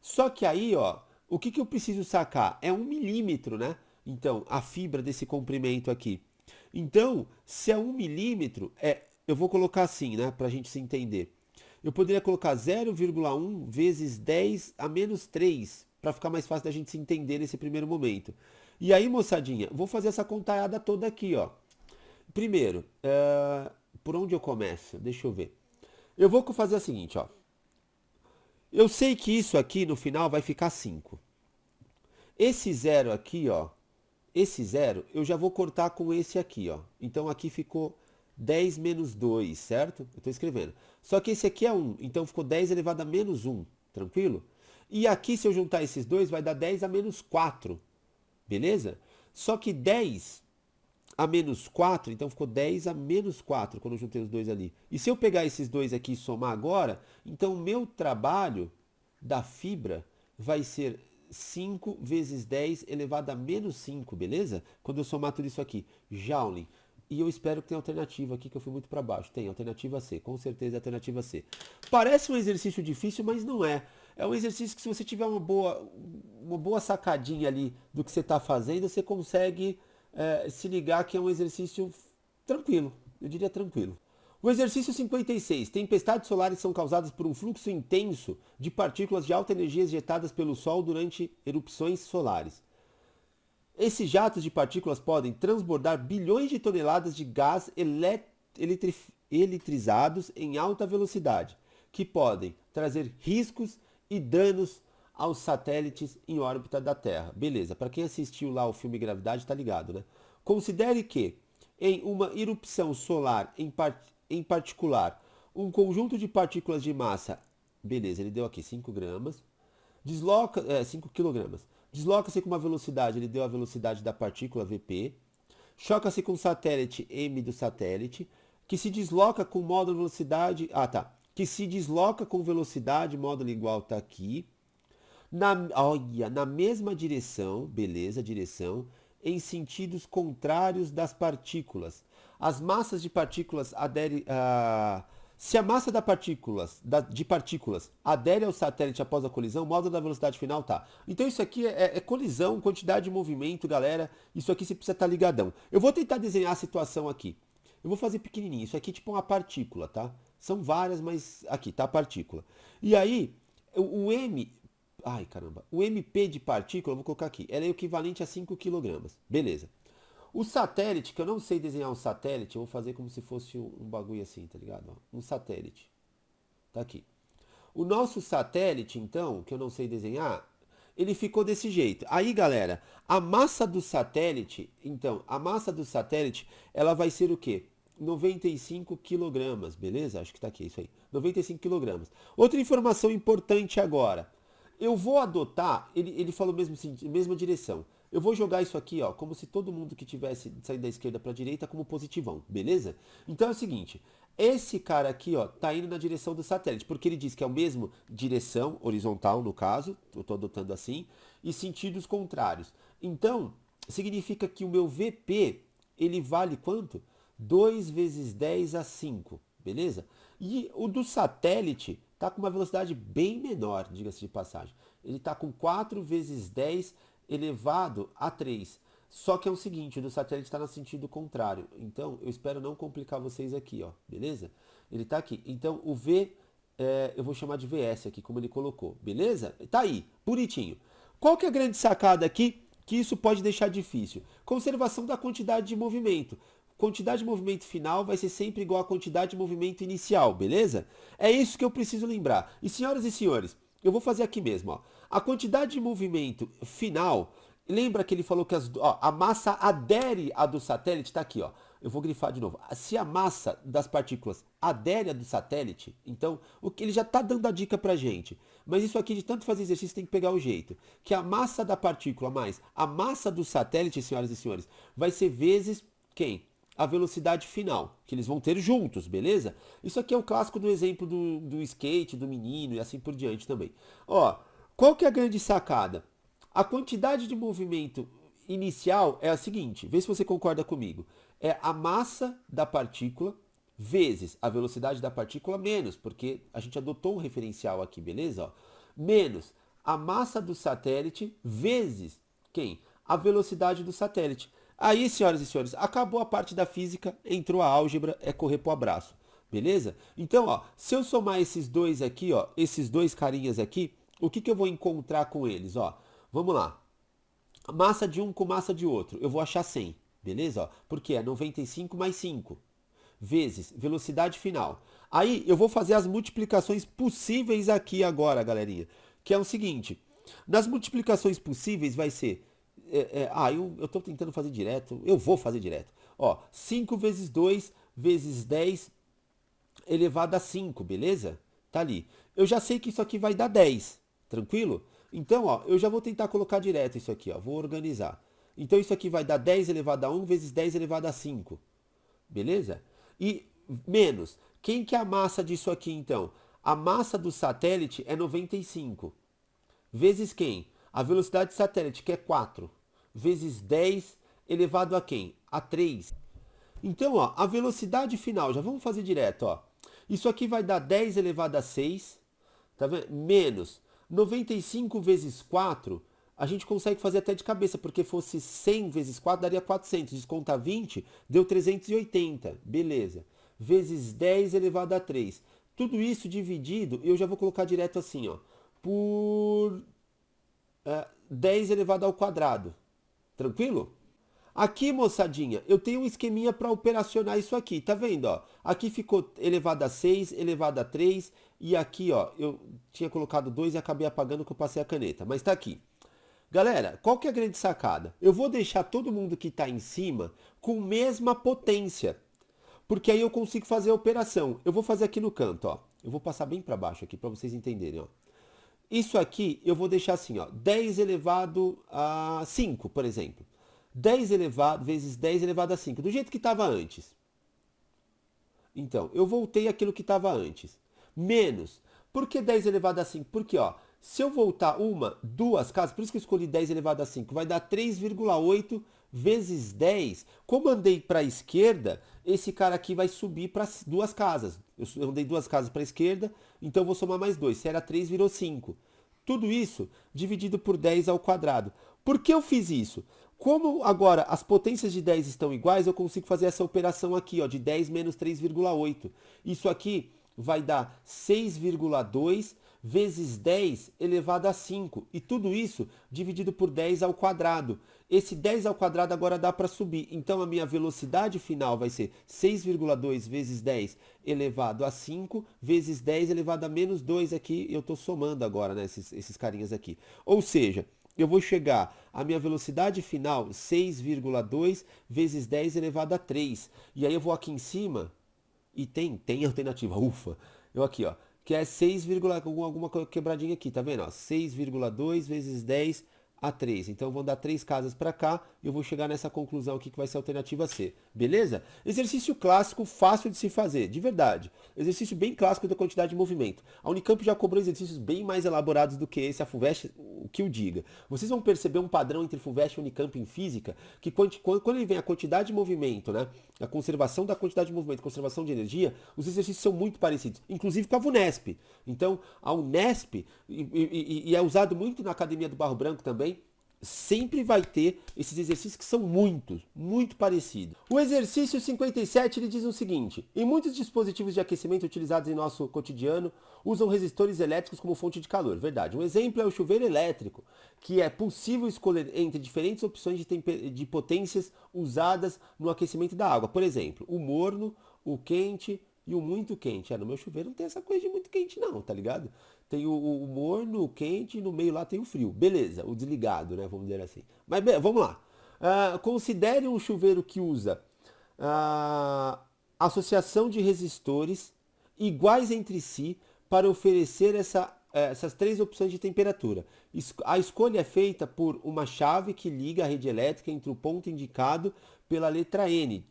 Só que aí, ó, o que eu preciso sacar? É 1 milímetro, né? Então, a fibra desse comprimento aqui. Então, se é 1 milímetro, eu vou colocar assim, né, para a gente se entender. Eu poderia colocar 0,1 vezes 10 a menos 3, para ficar mais fácil da gente se entender nesse primeiro momento. E aí, moçadinha, vou fazer essa contaiada toda aqui, ó. Primeiro, por onde eu começo? Deixa eu ver. Eu vou fazer o seguinte, ó. Eu sei que isso aqui no final vai ficar 5. Esse zero aqui, ó, esse zero, eu já vou cortar com esse aqui, ó. Então aqui ficou 10 menos 2, certo? Eu estou escrevendo. Só que esse aqui é 1, então ficou 10 elevado a menos 1, tranquilo? E aqui, se eu juntar esses dois, vai dar 10 a menos 4, beleza? Só que 10 a menos 4, então ficou 10 a menos 4 quando eu juntei os dois ali. E se eu pegar esses dois aqui e somar agora, então o meu trabalho da fibra vai ser 5 vezes 10 elevado a menos 5, beleza? Quando eu somar tudo isso aqui. Joule. E eu espero que tenha alternativa aqui, que eu fui muito para baixo. Tem, alternativa C, com certeza alternativa C. Parece um exercício difícil, mas não é. É um exercício que se você tiver uma boa sacadinha ali do que você está fazendo, você consegue se ligar que é um exercício tranquilo. Eu diria tranquilo. O exercício 56. Tempestades solares são causadas por um fluxo intenso de partículas de alta energia ejetadas pelo Sol durante erupções solares. Esses jatos de partículas podem transbordar bilhões de toneladas de gás eletrizados em alta velocidade, que podem trazer riscos e danos aos satélites em órbita da Terra. Beleza, para quem assistiu lá o filme Gravidade tá ligado, né? Considere que, em uma erupção solar em particular, um conjunto de partículas de massa, beleza, ele deu aqui 5 gramas, 5 quilogramas, desloca-se com uma velocidade, ele deu a velocidade da partícula Vp, choca-se com o satélite M do satélite, que se desloca com módulo velocidade, que se desloca com velocidade, módulo igual tá aqui, na mesma direção, beleza, direção, em sentidos contrários das partículas. As massas de partículas aderem se a massa de partículas adere ao satélite após a colisão, o módulo da velocidade final tá. Então isso aqui é colisão, quantidade de movimento, galera. Isso aqui você precisa estar ligadão. Eu vou tentar desenhar a situação aqui. Eu vou fazer pequenininho. Isso aqui é tipo uma partícula, tá? São várias, mas aqui tá a partícula. E aí, o M... Ai, caramba. O MP de partícula, eu vou colocar aqui. Ela é equivalente a 5 kg. Beleza. O satélite, que eu não sei desenhar um satélite, eu vou fazer como se fosse um bagulho assim, tá ligado? Um satélite. Tá aqui. O nosso satélite, então, que eu não sei desenhar, ele ficou desse jeito. Aí, galera, a massa do satélite, então, a massa do satélite, ela vai ser o quê? 95 kg, beleza? Acho que tá aqui, isso aí. 95 kg. Outra informação importante agora. Eu vou adotar, ele falou mesma direção. Eu vou jogar isso aqui, ó, como se todo mundo que tivesse saindo da esquerda para a direita como positivão, beleza? Então é o seguinte, esse cara aqui, ó, tá indo na direção do satélite, porque ele diz que é o mesmo direção, horizontal no caso, eu tô adotando assim, e sentidos contrários. Então, significa que o meu VP, ele vale quanto? 2 vezes 10 a 5, beleza? E o do satélite tá com uma velocidade bem menor, diga-se de passagem. Ele tá com 4 vezes 10 elevado a 3. Só que é o seguinte, o do satélite está no sentido contrário. Então, eu espero não complicar vocês aqui, ó, beleza? Ele está aqui. Então, o V, eu vou chamar de VS aqui, como ele colocou, beleza? Tá aí, bonitinho. Qual que é a grande sacada aqui? Que isso pode deixar difícil. Conservação da quantidade de movimento. Quantidade de movimento final vai ser sempre igual à quantidade de movimento inicial, beleza? É isso que eu preciso lembrar. E senhoras e senhores, eu vou fazer aqui mesmo, ó. A quantidade de movimento final, lembra que ele falou que a massa adere à do satélite? Tá aqui, ó. Eu vou grifar de novo. Se a massa das partículas adere à do satélite, então o que ele já está dando a dica pra gente. Mas isso aqui de tanto fazer exercício tem que pegar o jeito. Que a massa da partícula mais a massa do satélite, senhoras e senhores, vai ser vezes quem? A velocidade final, que eles vão ter juntos, beleza? Isso aqui é o clássico do exemplo do skate, do menino e assim por diante também. Ó, qual que é a grande sacada? A quantidade de movimento inicial é a seguinte, vê se você concorda comigo. É a massa da partícula vezes a velocidade da partícula menos, porque a gente adotou um referencial aqui, beleza? Ó, menos a massa do satélite vezes quem? A velocidade do satélite. Aí, senhoras e senhores, acabou a parte da física, entrou a álgebra, é correr pro abraço, beleza? Então, ó, se eu somar esses dois aqui, ó, esses dois carinhas aqui, o que eu vou encontrar com eles, ó? Vamos lá. Massa de um com massa de outro, eu vou achar 100, beleza? Ó, porque é 95 mais 5, vezes velocidade final. Aí, eu vou fazer as multiplicações possíveis aqui agora, galerinha, que é o seguinte... Nas multiplicações possíveis vai ser... eu estou tentando fazer direto, eu vou fazer direto. Ó, 5 vezes 2 vezes 10 elevado a 5, beleza? Tá ali. Eu já sei que isso aqui vai dar 10, tranquilo? Então, ó, eu já vou tentar colocar direto isso aqui, ó, vou organizar. Então isso aqui vai dar 10 elevado a 1 vezes 10 elevado a 5, beleza? E menos, quem que é a massa disso aqui então? A massa do satélite é 95, vezes quem? A velocidade do satélite, que é 4, vezes 10 elevado a quem? A 3. Então, ó, a velocidade final, já vamos fazer direto, ó. Isso aqui vai dar 10 elevado a 6, tá vendo? Menos 95 vezes 4, a gente consegue fazer até de cabeça, porque fosse 100 vezes 4 daria 400, desconta 20, deu 380, beleza. Vezes 10 elevado a 3. Tudo isso dividido, eu já vou colocar direto assim, ó, por 10 elevado ao quadrado. Tranquilo? Aqui, moçadinha, eu tenho um esqueminha para operacionar isso aqui, tá vendo, ó? Aqui ficou elevado a 6, elevado a 3, e aqui, ó, eu tinha colocado 2 e acabei apagando que eu passei a caneta, mas tá aqui. Galera, qual que é a grande sacada? Eu vou deixar todo mundo que tá em cima com mesma potência, porque aí eu consigo fazer a operação. Eu vou fazer aqui no canto, ó. Eu vou passar bem para baixo aqui para vocês entenderem, ó. Isso aqui eu vou deixar assim, ó, 10 elevado a 5, por exemplo. 10 elevado vezes 10 elevado a 5, do jeito que estava antes. Então, eu voltei àquilo que estava antes. Menos. Por que 10 elevado a 5? Porque, ó, se eu voltar uma, duas casas, por isso que eu escolhi 10 elevado a 5, vai dar 3,8 vezes 10. Como andei para a esquerda, esse cara aqui vai subir para duas casas. Eu andei duas casas para a esquerda, então eu vou somar mais 2. Se era 3, virou 5. Tudo isso dividido por 10 ao quadrado. Por que eu fiz isso? Como agora as potências de 10 estão iguais, eu consigo fazer essa operação aqui, ó, de 10 menos 3,8. Isso aqui vai dar 6,2 vezes 10 elevado a 5. E tudo isso dividido por 10 ao quadrado. Esse 10 ao quadrado agora dá para subir. Então a minha velocidade final vai ser 6,2 vezes 10 elevado a 5 vezes 10 elevado a menos 2 aqui. Eu estou somando agora, né, esses carinhas aqui. Ou seja, eu vou chegar à minha velocidade final 6,2 vezes 10 elevado a 3. E aí eu vou aqui em cima e tem alternativa, ufa. Eu aqui, ó, que é 6, alguma quebradinha aqui, tá vendo? Ó, 6,2 vezes 10 a 3. Então vão dar 3 casas para cá e eu vou chegar nessa conclusão aqui que vai ser a alternativa C. Beleza? Exercício clássico, fácil de se fazer, de verdade. Exercício bem clássico da quantidade de movimento. A Unicamp já cobrou exercícios bem mais elaborados do que esse, a FUVEST, o que o diga. Vocês vão perceber um padrão entre FUVEST e Unicamp em física, que quando ele vem a quantidade de movimento, né, a conservação da quantidade de movimento, conservação de energia, os exercícios são muito parecidos, inclusive com a VUNESP. Então, a Unesp, e é usado muito na Academia do Barro Branco também, sempre vai ter esses exercícios que são muito parecidos. O exercício 57 ele diz o seguinte: em muitos dispositivos de aquecimento utilizados em nosso cotidiano, usam resistores elétricos como fonte de calor. Verdade. Um exemplo é o chuveiro elétrico, que é possível escolher entre diferentes opções de potências usadas no aquecimento da água. Por exemplo, o morno, o quente e o muito quente. No meu chuveiro não tem essa coisa de muito quente não, tá ligado? Tem o morno, o quente, e no meio lá tem o frio. Beleza, o desligado, né? Vamos dizer assim. Mas vamos lá. Considere um chuveiro que usa associação de resistores iguais entre si para oferecer essas três opções de temperatura. A escolha é feita por uma chave que liga a rede elétrica entre o ponto indicado pela letra N.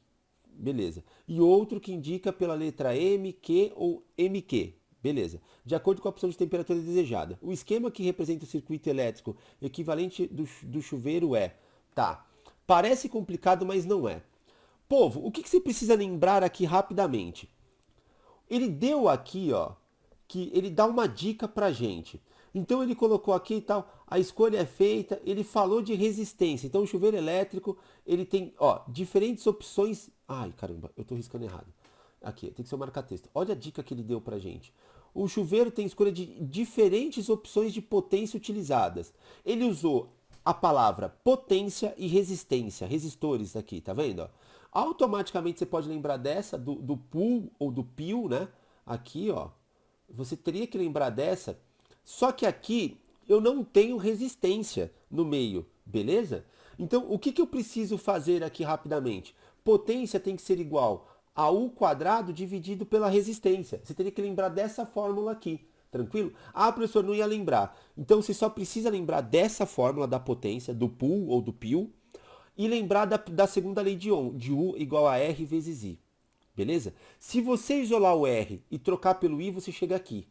Beleza. E outro que indica pela letra M, Q ou MQ. Beleza. De acordo com a opção de temperatura desejada. O esquema que representa o circuito elétrico equivalente do chuveiro é... Tá. Parece complicado, mas não é. Povo, o que você precisa lembrar aqui rapidamente? Ele deu aqui, ó, que ele dá uma dica pra gente. Então ele colocou aqui e tal, a escolha é feita, ele falou de resistência. Então o chuveiro elétrico, ele tem, ó, diferentes opções. Ai, caramba, eu tô riscando errado. Aqui, tem que ser o marca-texto. Olha a dica que ele deu pra gente. O chuveiro tem escolha de diferentes opções de potência utilizadas. Ele usou a palavra potência e resistência, resistores aqui, tá vendo? Ó? Automaticamente você pode lembrar dessa, do pull ou do peel, né? Aqui, ó, você teria que lembrar dessa. Só que aqui eu não tenho resistência no meio, beleza? Então, o que eu preciso fazer aqui rapidamente? Potência tem que ser igual a U quadrado dividido pela resistência. Você teria que lembrar dessa fórmula aqui, tranquilo? Ah, professor, não ia lembrar. Então, você só precisa lembrar dessa fórmula da potência, do Poole ou do Peel, e lembrar da segunda lei de Ohm, de U igual a R vezes I. Beleza? Se você isolar o R e trocar pelo I, você chega aqui,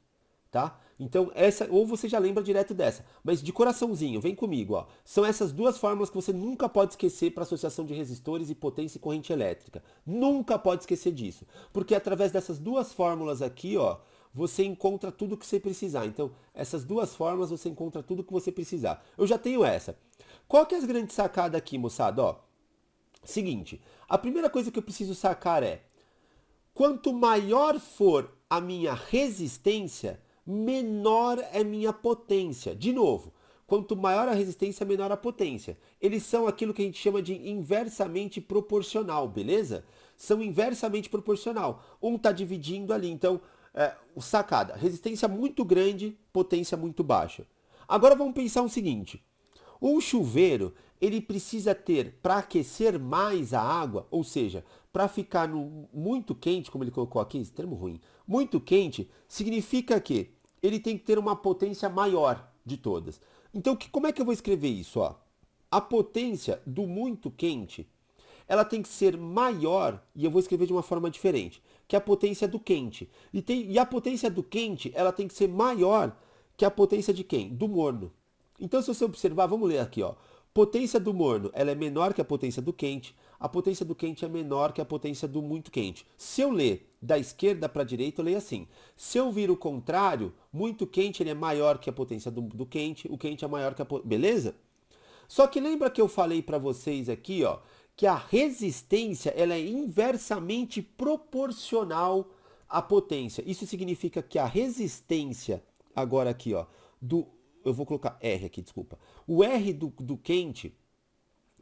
tá? Então, essa, ou você já lembra direto dessa. Mas de coraçãozinho, vem comigo, ó. São essas duas fórmulas que você nunca pode esquecer para associação de resistores e potência e corrente elétrica. Nunca pode esquecer disso. Porque através dessas duas fórmulas aqui, ó, você encontra tudo que você precisar. Então, essas duas fórmulas você encontra tudo que você precisar. Eu já tenho essa. Qual que é a grande sacada aqui, moçada? Ó, seguinte, a primeira coisa que eu preciso sacar é: quanto maior for a minha resistência, menor é minha potência. De novo, quanto maior a resistência, menor a potência. Eles são aquilo que a gente chama de inversamente proporcional, beleza? São inversamente proporcional. Um está dividindo ali, então, sacada, resistência muito grande, potência muito baixa. Agora vamos pensar o seguinte: um chuveiro, ele precisa ter, para aquecer mais a água, ou seja, para ficar no muito quente, como ele colocou aqui, esse termo ruim, muito quente, significa que ele tem que ter uma potência maior de todas. Então, como é que eu vou escrever isso? Ó? A potência do muito quente, ela tem que ser maior, e eu vou escrever de uma forma diferente, que a potência do quente. E a potência do quente, ela tem que ser maior que a potência de quem? Do morno. Então, se você observar, vamos ler aqui, ó. Potência do morno, ela é menor que a potência do quente. A potência do quente é menor que a potência do muito quente. Se eu ler da esquerda para a direita, eu leio assim. Se eu vir o contrário, muito quente ele é maior que a potência do quente, o quente é maior que a potência. Beleza? Só que lembra que eu falei para vocês aqui, ó, que a resistência ela é inversamente proporcional à potência. Isso significa que a resistência, agora aqui, ó, eu vou colocar R aqui, desculpa. O R do quente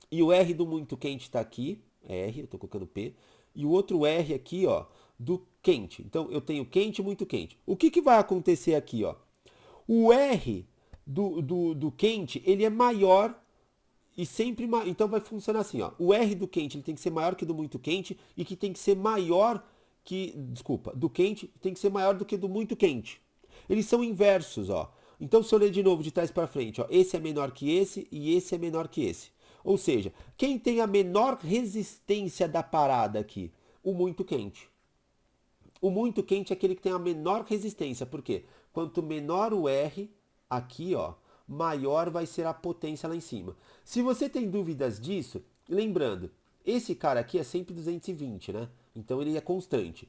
e o R do muito quente está aqui, R, eu estou colocando P, e o outro R aqui, ó, do quente. Então eu tenho quente e muito quente. O que vai acontecer aqui, ó? O R do quente, ele é maior e sempre então vai funcionar assim, ó. O R do quente ele tem que ser maior que o do muito quente e que tem que ser maior que, desculpa, do quente tem que ser maior do que do muito quente. Eles são inversos, ó. Então se eu ler de novo de trás para frente, ó, esse é menor que esse e esse é menor que esse. Ou seja, quem tem a menor resistência da parada aqui? O muito quente. O muito quente é aquele que tem a menor resistência. Por quê? Quanto menor o R aqui, ó, maior vai ser a potência lá em cima. Se você tem dúvidas disso, lembrando, esse cara aqui é sempre 220, né? Então ele é constante.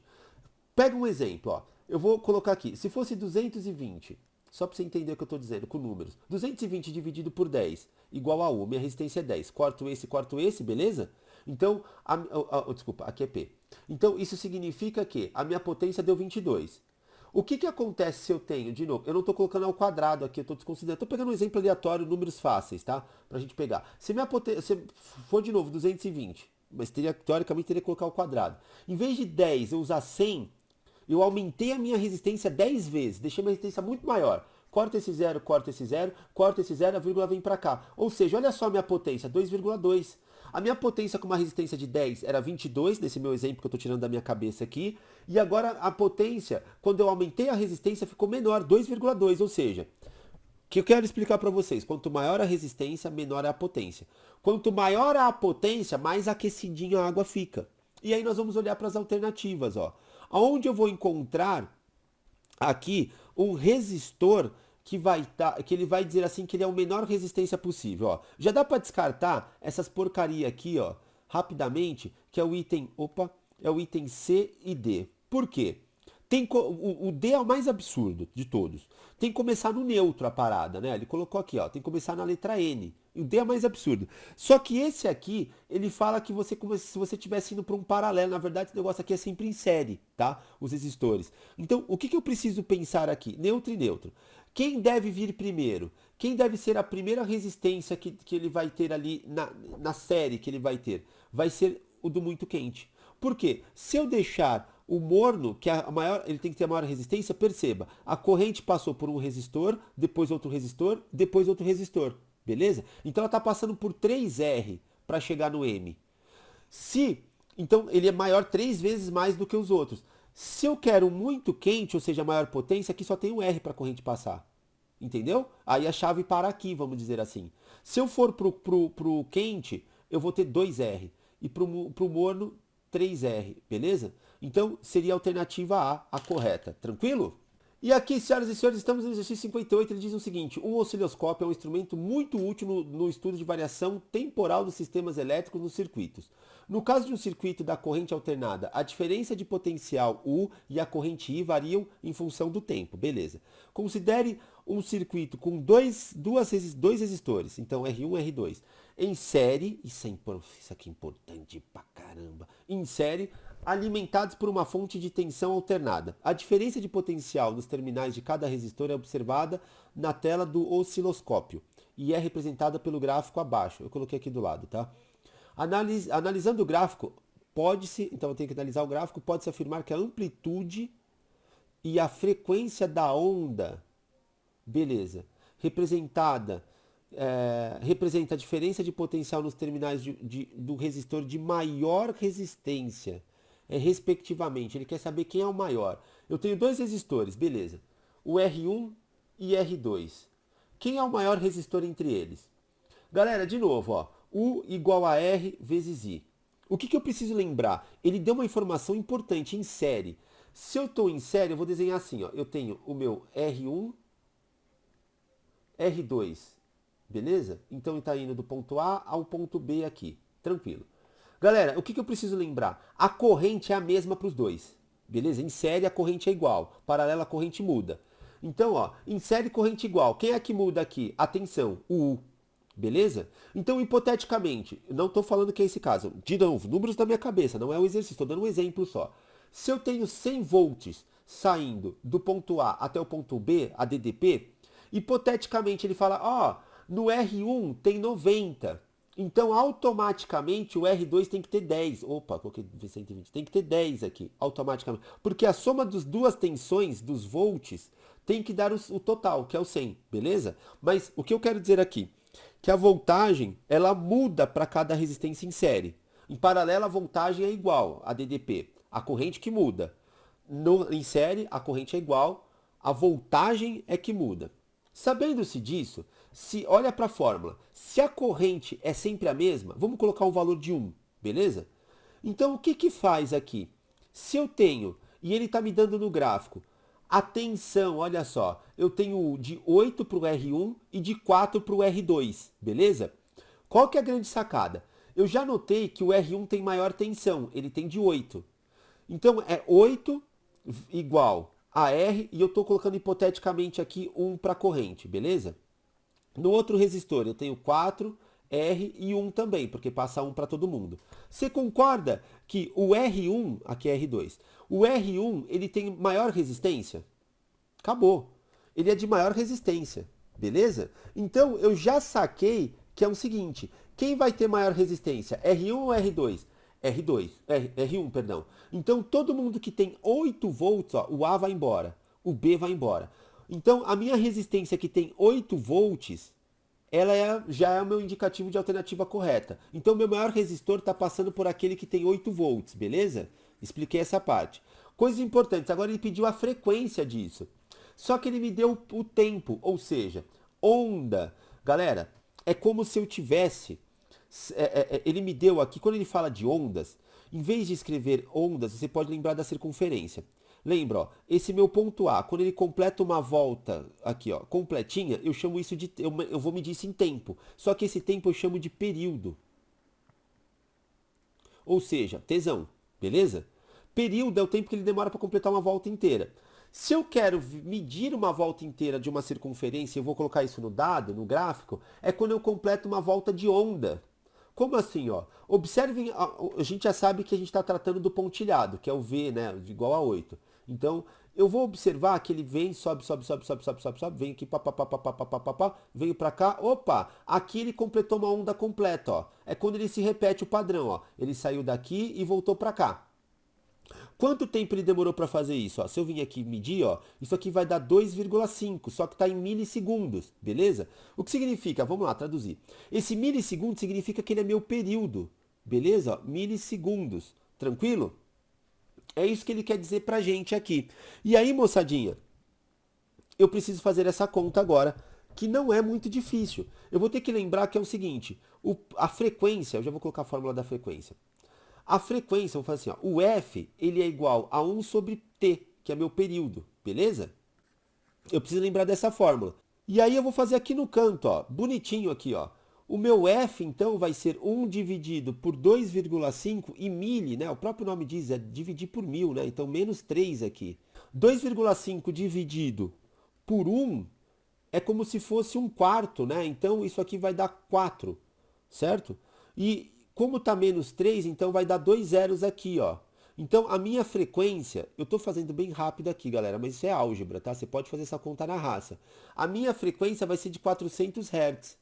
Pega um exemplo, ó. Eu vou colocar aqui. Se fosse 220, só para você entender o que eu estou dizendo com números. 220 dividido por 10 igual a U. Minha resistência é 10. Corto esse, beleza? Então, desculpa, aqui é P. Então, isso significa que a minha potência deu 22. O que acontece se eu tenho, de novo, eu não estou colocando ao quadrado aqui, eu estou desconsiderando. Estou pegando um exemplo aleatório, números fáceis, tá? Pra gente pegar. Se minha potência for, de novo, 220, mas teoricamente teria que colocar ao quadrado. Em vez de 10 eu usar 100, eu aumentei a minha resistência 10 vezes, deixei minha resistência muito maior. Corta esse zero, corta esse zero, corta esse zero, a vírgula vem para cá. Ou seja, olha só a minha potência, 2,2. A minha potência com uma resistência de 10 era 22, nesse meu exemplo que eu estou tirando da minha cabeça aqui. E agora a potência, quando eu aumentei a resistência, ficou menor, 2,2. Ou seja, o que eu quero explicar para vocês, quanto maior a resistência, menor é a potência. Quanto maior a potência, mais aquecidinha a água fica. E aí nós vamos olhar para as alternativas, ó. Aonde eu vou encontrar aqui um resistor que ele vai dizer assim que ele é a menor resistência possível, ó. Já dá para descartar essas porcaria aqui, ó, rapidamente, que é o item, é o item C e D. Por quê? O D é o mais absurdo de todos. Tem que começar no neutro a parada, né? Ele colocou aqui, ó, tem que começar na letra N. O D é mais absurdo. Só que esse aqui, ele fala que se você estivesse indo para um paralelo, na verdade esse negócio aqui é sempre em série, tá? Os resistores. Então, o que eu preciso pensar aqui? Neutro e neutro. Quem deve vir primeiro? Quem deve ser a primeira resistência que ele vai ter ali na série que ele vai ter? Vai ser o do muito quente. Por quê? Se eu deixar O morno, que é ele tem que ter a maior resistência, perceba, a corrente passou por um resistor, depois outro resistor, depois outro resistor, beleza? Então ela está passando por 3R para chegar no M. Então ele é maior 3 vezes mais do que os outros. Se eu quero muito quente, ou seja, maior potência, aqui só tem um R para a corrente passar. Entendeu? Aí a chave para aqui, vamos dizer assim. Se eu for pro quente, eu vou ter 2R. E pro morno, 3R, beleza? Então seria a alternativa A correta. Tranquilo? E aqui, senhoras e senhores, estamos no exercício 58, ele diz o seguinte: um osciloscópio é um instrumento muito útil no estudo de variação temporal dos sistemas elétricos nos circuitos. No caso de um circuito da corrente alternada, a diferença de potencial U e a corrente I variam em função do tempo, beleza. Considere um circuito com dois resistores, então R1 e R2, em série, isso aqui é importante pra caramba, em série, alimentados por uma fonte de tensão alternada. A diferença de potencial nos terminais de cada resistor é observada na tela do osciloscópio e é representada pelo gráfico abaixo. Eu coloquei aqui do lado, tá? Analisando o gráfico, então eu tenho que analisar o gráfico, pode-se afirmar que a amplitude e a frequência da onda, beleza, representa a diferença de potencial nos terminais do resistor de maior resistência, respectivamente. Ele quer saber quem é o maior. Eu tenho dois resistores, beleza, o R1 e R2. Quem é o maior resistor entre eles? Galera, de novo, ó, U igual a R vezes I. O que eu preciso lembrar? Ele deu uma informação importante em série. Se eu estou em série, eu vou desenhar assim, ó. Eu tenho o meu R1, R2, beleza? Então ele está indo do ponto A ao ponto B aqui, tranquilo. Galera, o que eu preciso lembrar? A corrente é a mesma para os dois, beleza? Em série a corrente é igual, paralela a corrente muda. Então, ó, em série corrente igual, quem é que muda aqui? A tensão, o U. Beleza? Então, hipoteticamente, não estou falando que é esse caso. De novo, números da minha cabeça, não é o exercício, estou dando um exemplo só. Se eu tenho 100 volts saindo do ponto A até o ponto B, a DDP, hipoteticamente ele fala, ó, no R1 tem 90. Então, automaticamente, o R2 tem que ter 10. Opa, coloquei 120. Tem que ter 10 aqui, automaticamente. Porque a soma das duas tensões, dos volts, tem que dar o total, que é o 100, beleza? Mas o que eu quero dizer aqui? Que a voltagem, ela muda para cada resistência em série. Em paralelo, a voltagem é igual, a DDP. A corrente que muda. Em série, a corrente é igual, a voltagem é que muda. Sabendo-se disso, olha para a fórmula. Se a corrente é sempre a mesma, vamos colocar um valor de 1, beleza? Então, o que faz aqui? Se eu tenho, e ele está me dando no gráfico, a tensão, olha só, eu tenho de 8 para o R1 e de 4 para o R2, beleza? Qual que é a grande sacada? Eu já notei que o R1 tem maior tensão, ele tem de 8. Então é 8 igual a R, e eu estou colocando hipoteticamente aqui 1 para a corrente, beleza? No outro resistor eu tenho 4, R e 1 também, porque passa 1 para todo mundo. Você concorda que o R1, aqui é R2, o R1 ele tem maior resistência? Acabou. Ele é de maior resistência, beleza? Então eu já saquei que é o seguinte, quem vai ter maior resistência, R1 ou R2? R1, perdão. Então todo mundo que tem 8 volts, ó, o A vai embora, o B vai embora. Então a minha resistência que tem 8 volts, ela já é o meu indicativo de alternativa correta. Então, meu maior resistor está passando por aquele que tem 8 volts, beleza? Expliquei essa parte. Coisas importantes, agora ele pediu a frequência disso. Só que ele me deu o tempo, ou seja, onda. Galera, é como se eu tivesse... ele me deu aqui, quando ele fala de ondas, em vez de escrever ondas, você pode lembrar da circunferência. Lembra, ó, esse meu ponto A, quando ele completa uma volta aqui, ó, completinha, eu chamo isso de, eu vou medir isso em tempo. Só que esse tempo eu chamo de período. Ou seja, tesão, beleza? Período é o tempo que ele demora para completar uma volta inteira. Se eu quero medir uma volta inteira de uma circunferência, eu vou colocar isso no dado, no gráfico, é quando eu completo uma volta de onda. Como assim, ó? Observem, a gente já sabe que a gente está tratando do pontilhado, que é o V, né, igual a 8. Então, eu vou observar que ele vem, sobe, vem aqui, veio para cá, opa, aqui ele completou uma onda completa, ó. É quando ele se repete o padrão, ó. Ele saiu daqui e voltou para cá. Quanto tempo ele demorou para fazer isso? Ó, se eu vim aqui medir, ó, isso aqui vai dar 2,5, só que está em milissegundos, beleza? O que significa? Vamos lá, traduzir. Esse milissegundo significa que ele é meu período, beleza? Ó, milissegundos, tranquilo? É isso que ele quer dizer pra gente aqui. E aí, moçadinha, eu preciso fazer essa conta agora, que não é muito difícil. Eu vou ter que lembrar que é o seguinte, a frequência, eu já vou colocar a fórmula da frequência. A frequência, vou fazer assim, ó, o F, ele é igual a 1 sobre T, que é meu período, beleza? Eu preciso lembrar dessa fórmula. E aí eu vou fazer aqui no canto, ó, bonitinho aqui, ó. O meu F, então, vai ser 1 dividido por 2,5 e mili, né? O próprio nome diz, é dividir por 1000, né? Então, menos 3 aqui. 2,5 dividido por 1 é como se fosse um quarto, né? Então, isso aqui vai dar 4, certo? E como tá menos 3, então vai dar 2 zeros aqui, ó. Então, a minha frequência, eu estou fazendo bem rápido aqui, galera, mas isso é álgebra, tá? Você pode fazer essa conta na raça. A minha frequência vai ser de 400 Hz,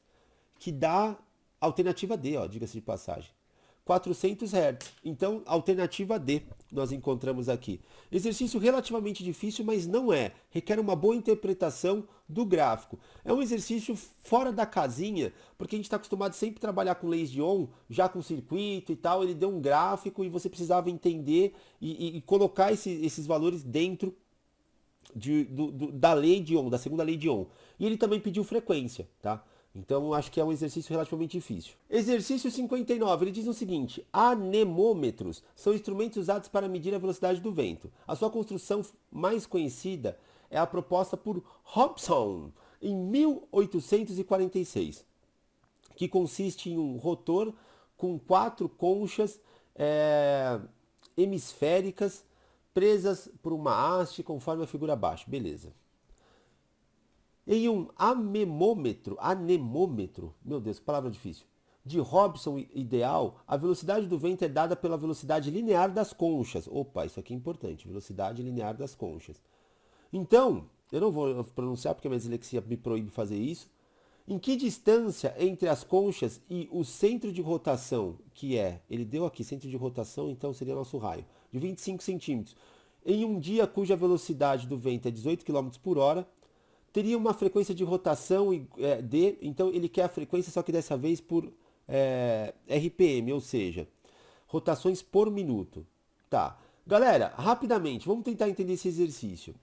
que dá alternativa D, ó, diga-se de passagem. 400 Hz. Então, alternativa D nós encontramos aqui. Exercício relativamente difícil, mas não é. Requer uma boa interpretação do gráfico. É um exercício fora da casinha, porque a gente está acostumado sempre a trabalhar com leis de Ohm, já com circuito e tal. Ele deu um gráfico e você precisava entender e colocar esses valores dentro da lei de Ohm, da segunda lei de Ohm. E ele também pediu frequência, tá? Então, acho que é um exercício relativamente difícil. Exercício 59, ele diz o seguinte: anemômetros são instrumentos usados para medir a velocidade do vento. A sua construção mais conhecida é a proposta por Hobson em 1846, que consiste em um rotor com 4 conchas hemisféricas presas por uma haste conforme a figura abaixo. Beleza. Em um anemômetro, meu Deus, palavra difícil, de Hobson ideal, a velocidade do vento é dada pela velocidade linear das conchas. Opa, isso aqui é importante, velocidade linear das conchas. Então, eu não vou pronunciar porque a minha dislexia me proíbe fazer isso. Em que distância entre as conchas e o centro de rotação, que é, ele deu aqui centro de rotação, então seria nosso raio, de 25 centímetros, em um dia cuja velocidade do vento é 18 km por hora, teria uma frequência de rotação D, então ele quer a frequência, só que dessa vez por RPM, ou seja, rotações por minuto. Tá. Galera, rapidamente, vamos tentar entender esse exercício.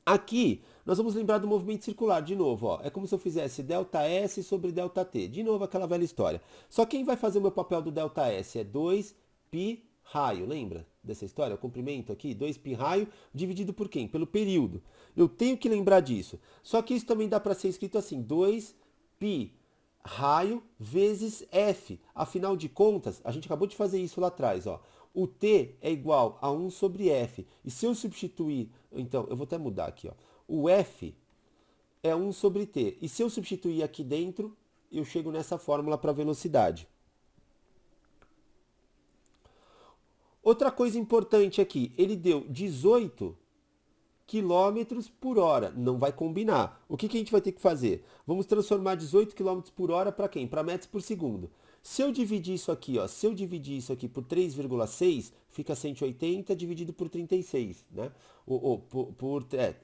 Aqui, nós vamos lembrar do movimento circular, de novo, ó. É como se eu fizesse ΔS sobre ΔT. De novo, aquela velha história. Só quem vai fazer o meu papel do ΔS é 2π raio, lembra dessa história? O comprimento aqui, 2π raio, dividido por quem? Pelo período. Eu tenho que lembrar disso. Só que isso também dá para ser escrito assim, 2π raio vezes F. Afinal de contas, a gente acabou de fazer isso lá atrás, ó. O T é igual a 1 sobre F. E se eu substituir, então, eu vou até mudar aqui, ó. O F é 1 sobre T. E se eu substituir aqui dentro, eu chego nessa fórmula para velocidade. Outra coisa importante aqui, ele deu 18 quilômetros por hora. Não vai combinar. O que a gente vai ter que fazer? Vamos transformar 18 quilômetros por hora para quem? Para metros por segundo. Se eu dividir isso aqui, ó, se eu dividir isso aqui por 3,6, fica 180 dividido por 36, né?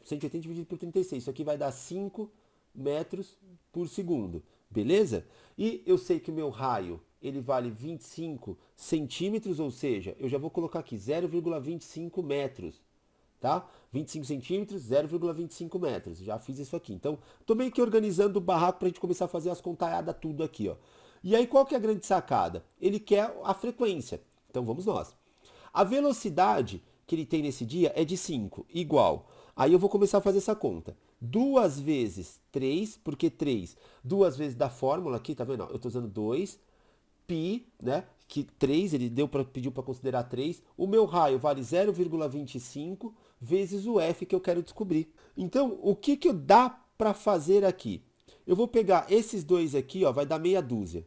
180 dividido por 36. Isso aqui vai dar 5 metros por segundo, beleza? E eu sei que o meu raio, ele vale 25 centímetros, ou seja, eu já vou colocar aqui 0,25 metros, tá? 25 centímetros, 0,25 metros. Já fiz isso aqui. Então, tô meio que organizando o barraco pra gente começar a fazer as contaiadas tudo aqui, ó. E aí, qual que é a grande sacada? Ele quer a frequência. Então, vamos nós. A velocidade que ele tem nesse dia é de 5, igual. Aí eu vou começar a fazer essa conta. 2 vezes 3, porque 3, 2 vezes da fórmula aqui, tá vendo? Eu tô usando 2π, né? Que 3, ele pediu para considerar 3. O meu raio vale 0,25 vezes o F que eu quero descobrir. Então, o que dá para fazer aqui? Eu vou pegar esses dois aqui, ó, vai dar meia dúzia.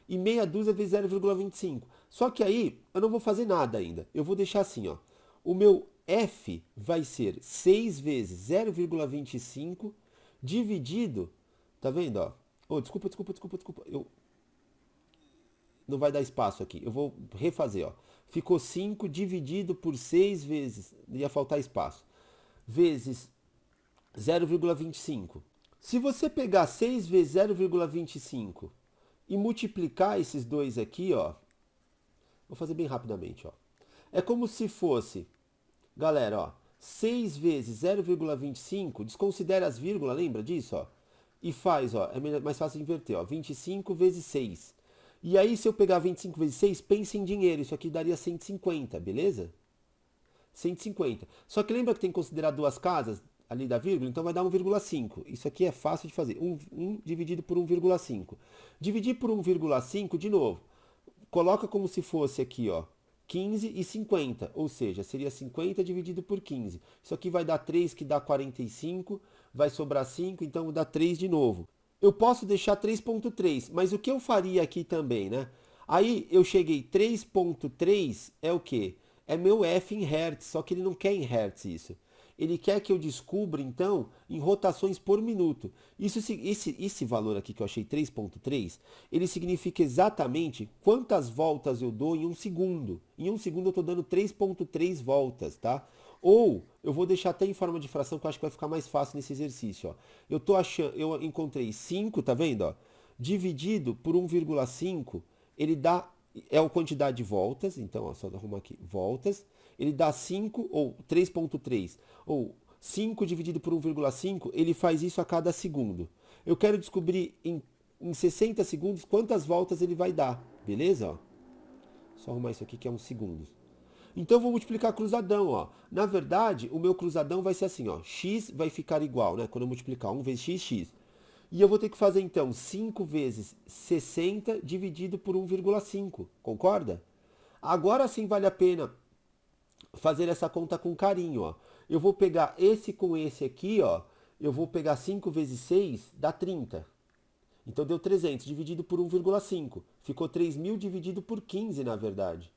E meia dúzia vezes 0,25. Só que aí, eu não vou fazer nada ainda. Eu vou deixar assim, ó. O meu F vai ser 6 vezes 0,25 dividido, tá vendo, ó? Oh, desculpa. Não vai dar espaço aqui. Eu vou refazer, ó. ficou 5 dividido por 6 vezes, ia faltar espaço, vezes 0,25. Se você pegar 6 vezes 0,25 e multiplicar esses dois aqui, ó, vou fazer bem rapidamente, ó. É como se fosse, galera, ó, 6 vezes 0,25, desconsidera as vírgulas, lembra disso, ó? E faz, ó, é mais fácil de inverter, ó, 25 vezes 6. E aí, se eu pegar 25 vezes 6, pense em dinheiro, isso aqui daria 150, beleza? 150. Só que lembra que tem que considerar duas casas ali da vírgula? Então vai dar 1,5. Isso aqui é fácil de fazer. 1 dividido por 1,5. Dividir por 1,5, de novo. Coloca como se fosse aqui, ó, 15 e 50. Ou seja, seria 50 dividido por 15. Isso aqui vai dar 3, que dá 45. Vai sobrar 5, então dá 3 de novo. Eu posso deixar 3,3, mas o que eu faria aqui também, né? Aí eu cheguei 3,3 é o quê? É meu f em Hertz, só que ele não quer em Hertz isso. Ele quer que eu descubra, então, em rotações por minuto. Esse valor aqui que eu achei 3,3, ele significa exatamente quantas voltas eu dou em um segundo. Em um segundo eu estou dando 3,3 voltas, tá? Ou eu vou deixar até em forma de fração, que eu acho que vai ficar mais fácil nesse exercício, ó. Eu encontrei 5, tá vendo, ó? Dividido por 1,5, ele dá é a quantidade de voltas, então, ó, só arrumar aqui, voltas, ele dá 5, ou 3,3, ou 5 dividido por 1,5, ele faz isso a cada segundo. Eu quero descobrir em 60 segundos quantas voltas ele vai dar, beleza? Ó, só arrumar isso aqui que é uns segundos. Então eu vou multiplicar cruzadão, ó. Na verdade, o meu cruzadão vai ser assim, ó. X vai ficar igual, né? Quando eu multiplicar 1 vezes x, x. E eu vou ter que fazer, então, 5 vezes 60 dividido por 1,5. Concorda? Agora sim vale a pena fazer essa conta com carinho, ó. Eu vou pegar esse com esse aqui, ó. Eu vou pegar 5 vezes 6, dá 30. Então deu 300 dividido por 1,5. Ficou 3.000 dividido por 15, na verdade.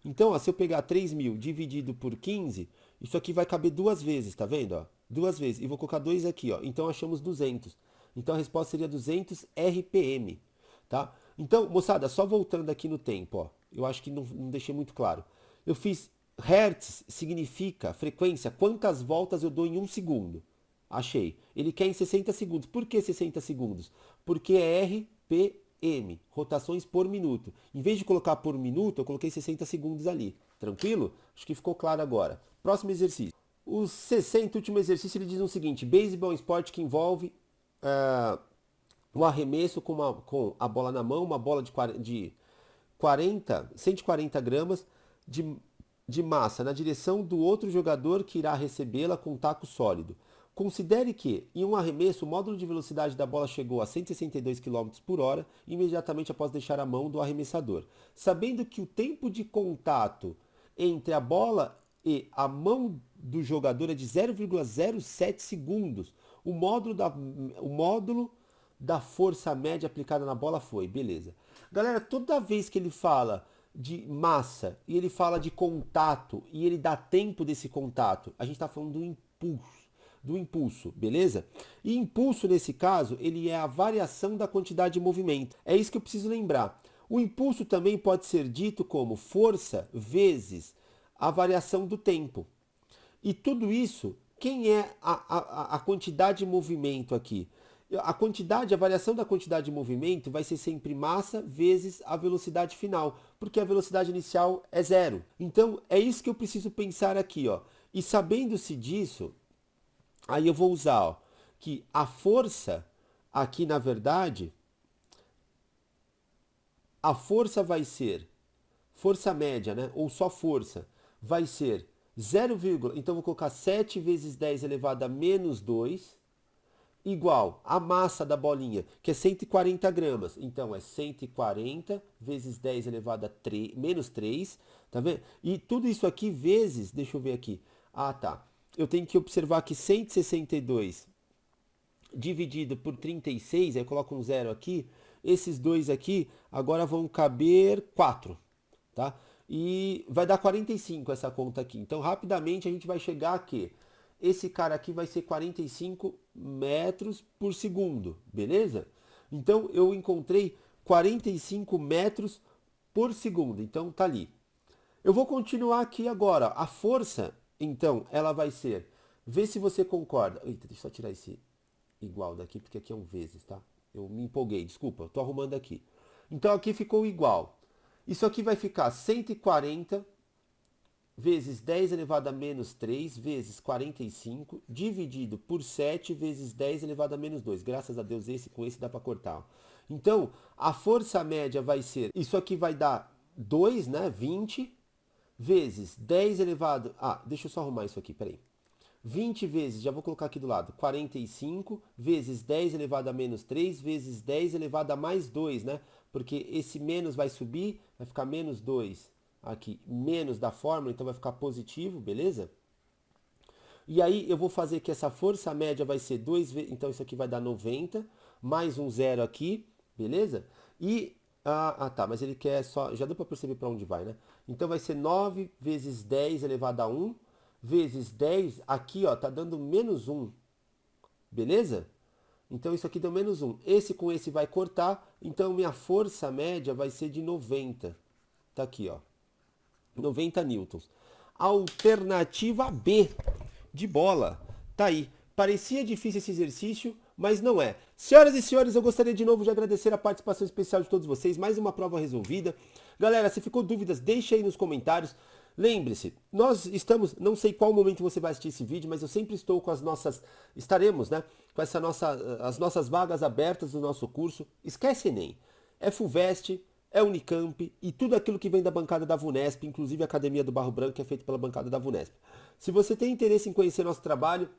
Então, ó, se eu pegar 3.000 dividido por 15, isso aqui vai caber duas vezes, tá vendo? Ó? Duas vezes. E vou colocar 2 aqui, ó. Então achamos 200. Então a resposta seria 200 RPM, tá? Então, moçada, só voltando aqui no tempo, ó. Eu acho que não deixei muito claro. Eu fiz Hertz, significa frequência, quantas voltas eu dou em um segundo. Achei. Ele quer em 60 segundos. Por que 60 segundos? Porque é RPM, rotações por minuto. Em vez de colocar por minuto, eu coloquei 60 segundos ali. Tranquilo? Acho que ficou claro agora. Próximo exercício. O 60, último exercício, ele diz o seguinte: beisebol é um esporte que envolve um arremesso com a bola na mão, uma bola de 140 gramas de massa na direção do outro jogador que irá recebê-la com um taco sólido. Considere que, em um arremesso, o módulo de velocidade da bola chegou a 162 km por hora imediatamente após deixar a mão do arremessador. Sabendo que o tempo de contato entre a bola e a mão do jogador é de 0,07 segundos, o módulo da força média aplicada na bola foi, beleza. Galera, toda vez que ele fala de massa e ele fala de contato e ele dá tempo desse contato, a gente está falando do impulso, beleza? E impulso, nesse caso, ele é a variação da quantidade de movimento. É isso que eu preciso lembrar. O impulso também pode ser dito como força vezes a variação do tempo. E tudo isso, quem é a quantidade de movimento aqui? A variação da quantidade de movimento vai ser sempre massa vezes a velocidade final, porque a velocidade inicial é zero. Então, é isso que eu preciso pensar aqui, ó. E sabendo-se disso, aí eu vou usar, ó, que a força aqui, na verdade, a força vai ser, força média, né? Ou só força, vai ser 0, então vou colocar 7 vezes 10 elevado a menos 2, igual a massa da bolinha, que é 140 gramas. Então é 140 vezes 10 elevado a menos 3, tá vendo? E tudo isso aqui vezes, deixa eu ver aqui. Ah, tá. Eu tenho que observar que 162 dividido por 36, aí eu coloco um zero aqui, esses dois aqui agora vão caber 4, tá? E vai dar 45 essa conta aqui. Então, rapidamente a gente vai chegar aqui. Esse cara aqui vai ser 45 metros por segundo, beleza? Então, eu encontrei 45 metros por segundo. Então tá ali. Eu vou continuar aqui agora. A força, então, ela vai ser, vê se você concorda. Eita, deixa eu só tirar esse igual daqui, porque aqui é um vezes, tá? Eu me empolguei, desculpa, eu tô arrumando aqui. Então aqui ficou igual. Isso aqui vai ficar 140 vezes 10 elevado a menos 3 vezes 45 dividido por 7 vezes 10 elevado a menos 2. Graças a Deus, esse com esse dá para cortar. Então, a força média vai ser, isso aqui vai dar 2, né? 20 vezes 10 elevado... Ah, deixa eu só arrumar isso aqui, peraí. 20 vezes, já vou colocar aqui do lado, 45 vezes 10 elevado a menos 3 vezes 10 elevado a mais 2, né? Porque esse menos vai subir, vai ficar menos 2 aqui, menos da fórmula, então vai ficar positivo, beleza? E aí eu vou fazer que essa força média vai ser 2 vezes, então isso aqui vai dar 90, mais um zero aqui, beleza? E, tá, mas ele quer só, já deu para perceber para onde vai, né? Então vai ser 9 vezes 10 elevado a 1, vezes 10, aqui ó, tá dando menos 1, beleza? Então isso aqui deu menos 1. Esse com esse vai cortar, então minha força média vai ser de 90. Tá aqui ó, 90 newtons. Alternativa B, de bola, tá aí. Parecia difícil esse exercício, mas não é. Senhoras e senhores, eu gostaria de novo de agradecer a participação especial de todos vocês. Mais uma prova resolvida. Galera, se ficou dúvidas, deixa aí nos comentários. Lembre-se, nós estamos, não sei qual momento você vai assistir esse vídeo, mas eu sempre estou com as nossas, estaremos, né, com as nossas vagas abertas do nosso curso. Esquece Enem, é FUVEST, é Unicamp e tudo aquilo que vem da bancada da VUNESP, inclusive a Academia do Barro Branco, que é feita pela bancada da VUNESP. Se você tem interesse em conhecer nosso trabalho,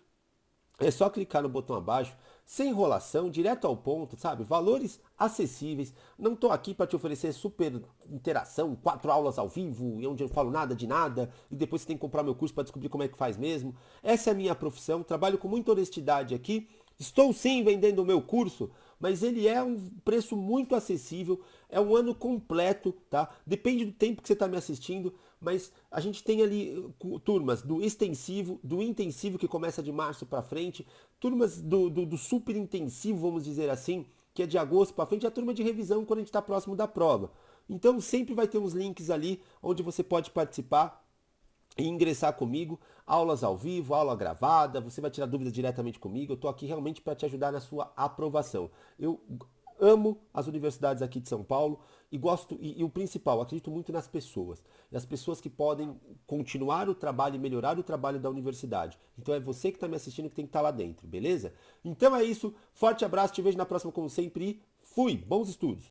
é só clicar no botão abaixo, sem enrolação, direto ao ponto, sabe? Valores acessíveis. Não estou aqui para te oferecer super interação, 4 aulas ao vivo, onde eu falo nada de nada, e depois você tem que comprar meu curso para descobrir como é que faz mesmo. Essa é a minha profissão, trabalho com muita honestidade aqui. Estou sim vendendo o meu curso, mas ele é um preço muito acessível, é um ano completo, tá? Depende do tempo que você está me assistindo, mas a gente tem ali turmas do extensivo, do intensivo, que começa de março para frente, turmas do super intensivo, vamos dizer assim, que é de agosto para frente, e a turma de revisão quando a gente está próximo da prova. Então sempre vai ter uns links ali onde você pode participar e ingressar comigo, aulas ao vivo, aula gravada, você vai tirar dúvidas diretamente comigo, eu estou aqui realmente para te ajudar na sua aprovação. Eu amo as universidades aqui de São Paulo e gosto, e o principal, acredito muito nas pessoas. E as pessoas que podem continuar o trabalho e melhorar o trabalho da universidade. Então é você que está me assistindo que tem que estar lá dentro, beleza? Então é isso, forte abraço, te vejo na próxima como sempre e fui, bons estudos!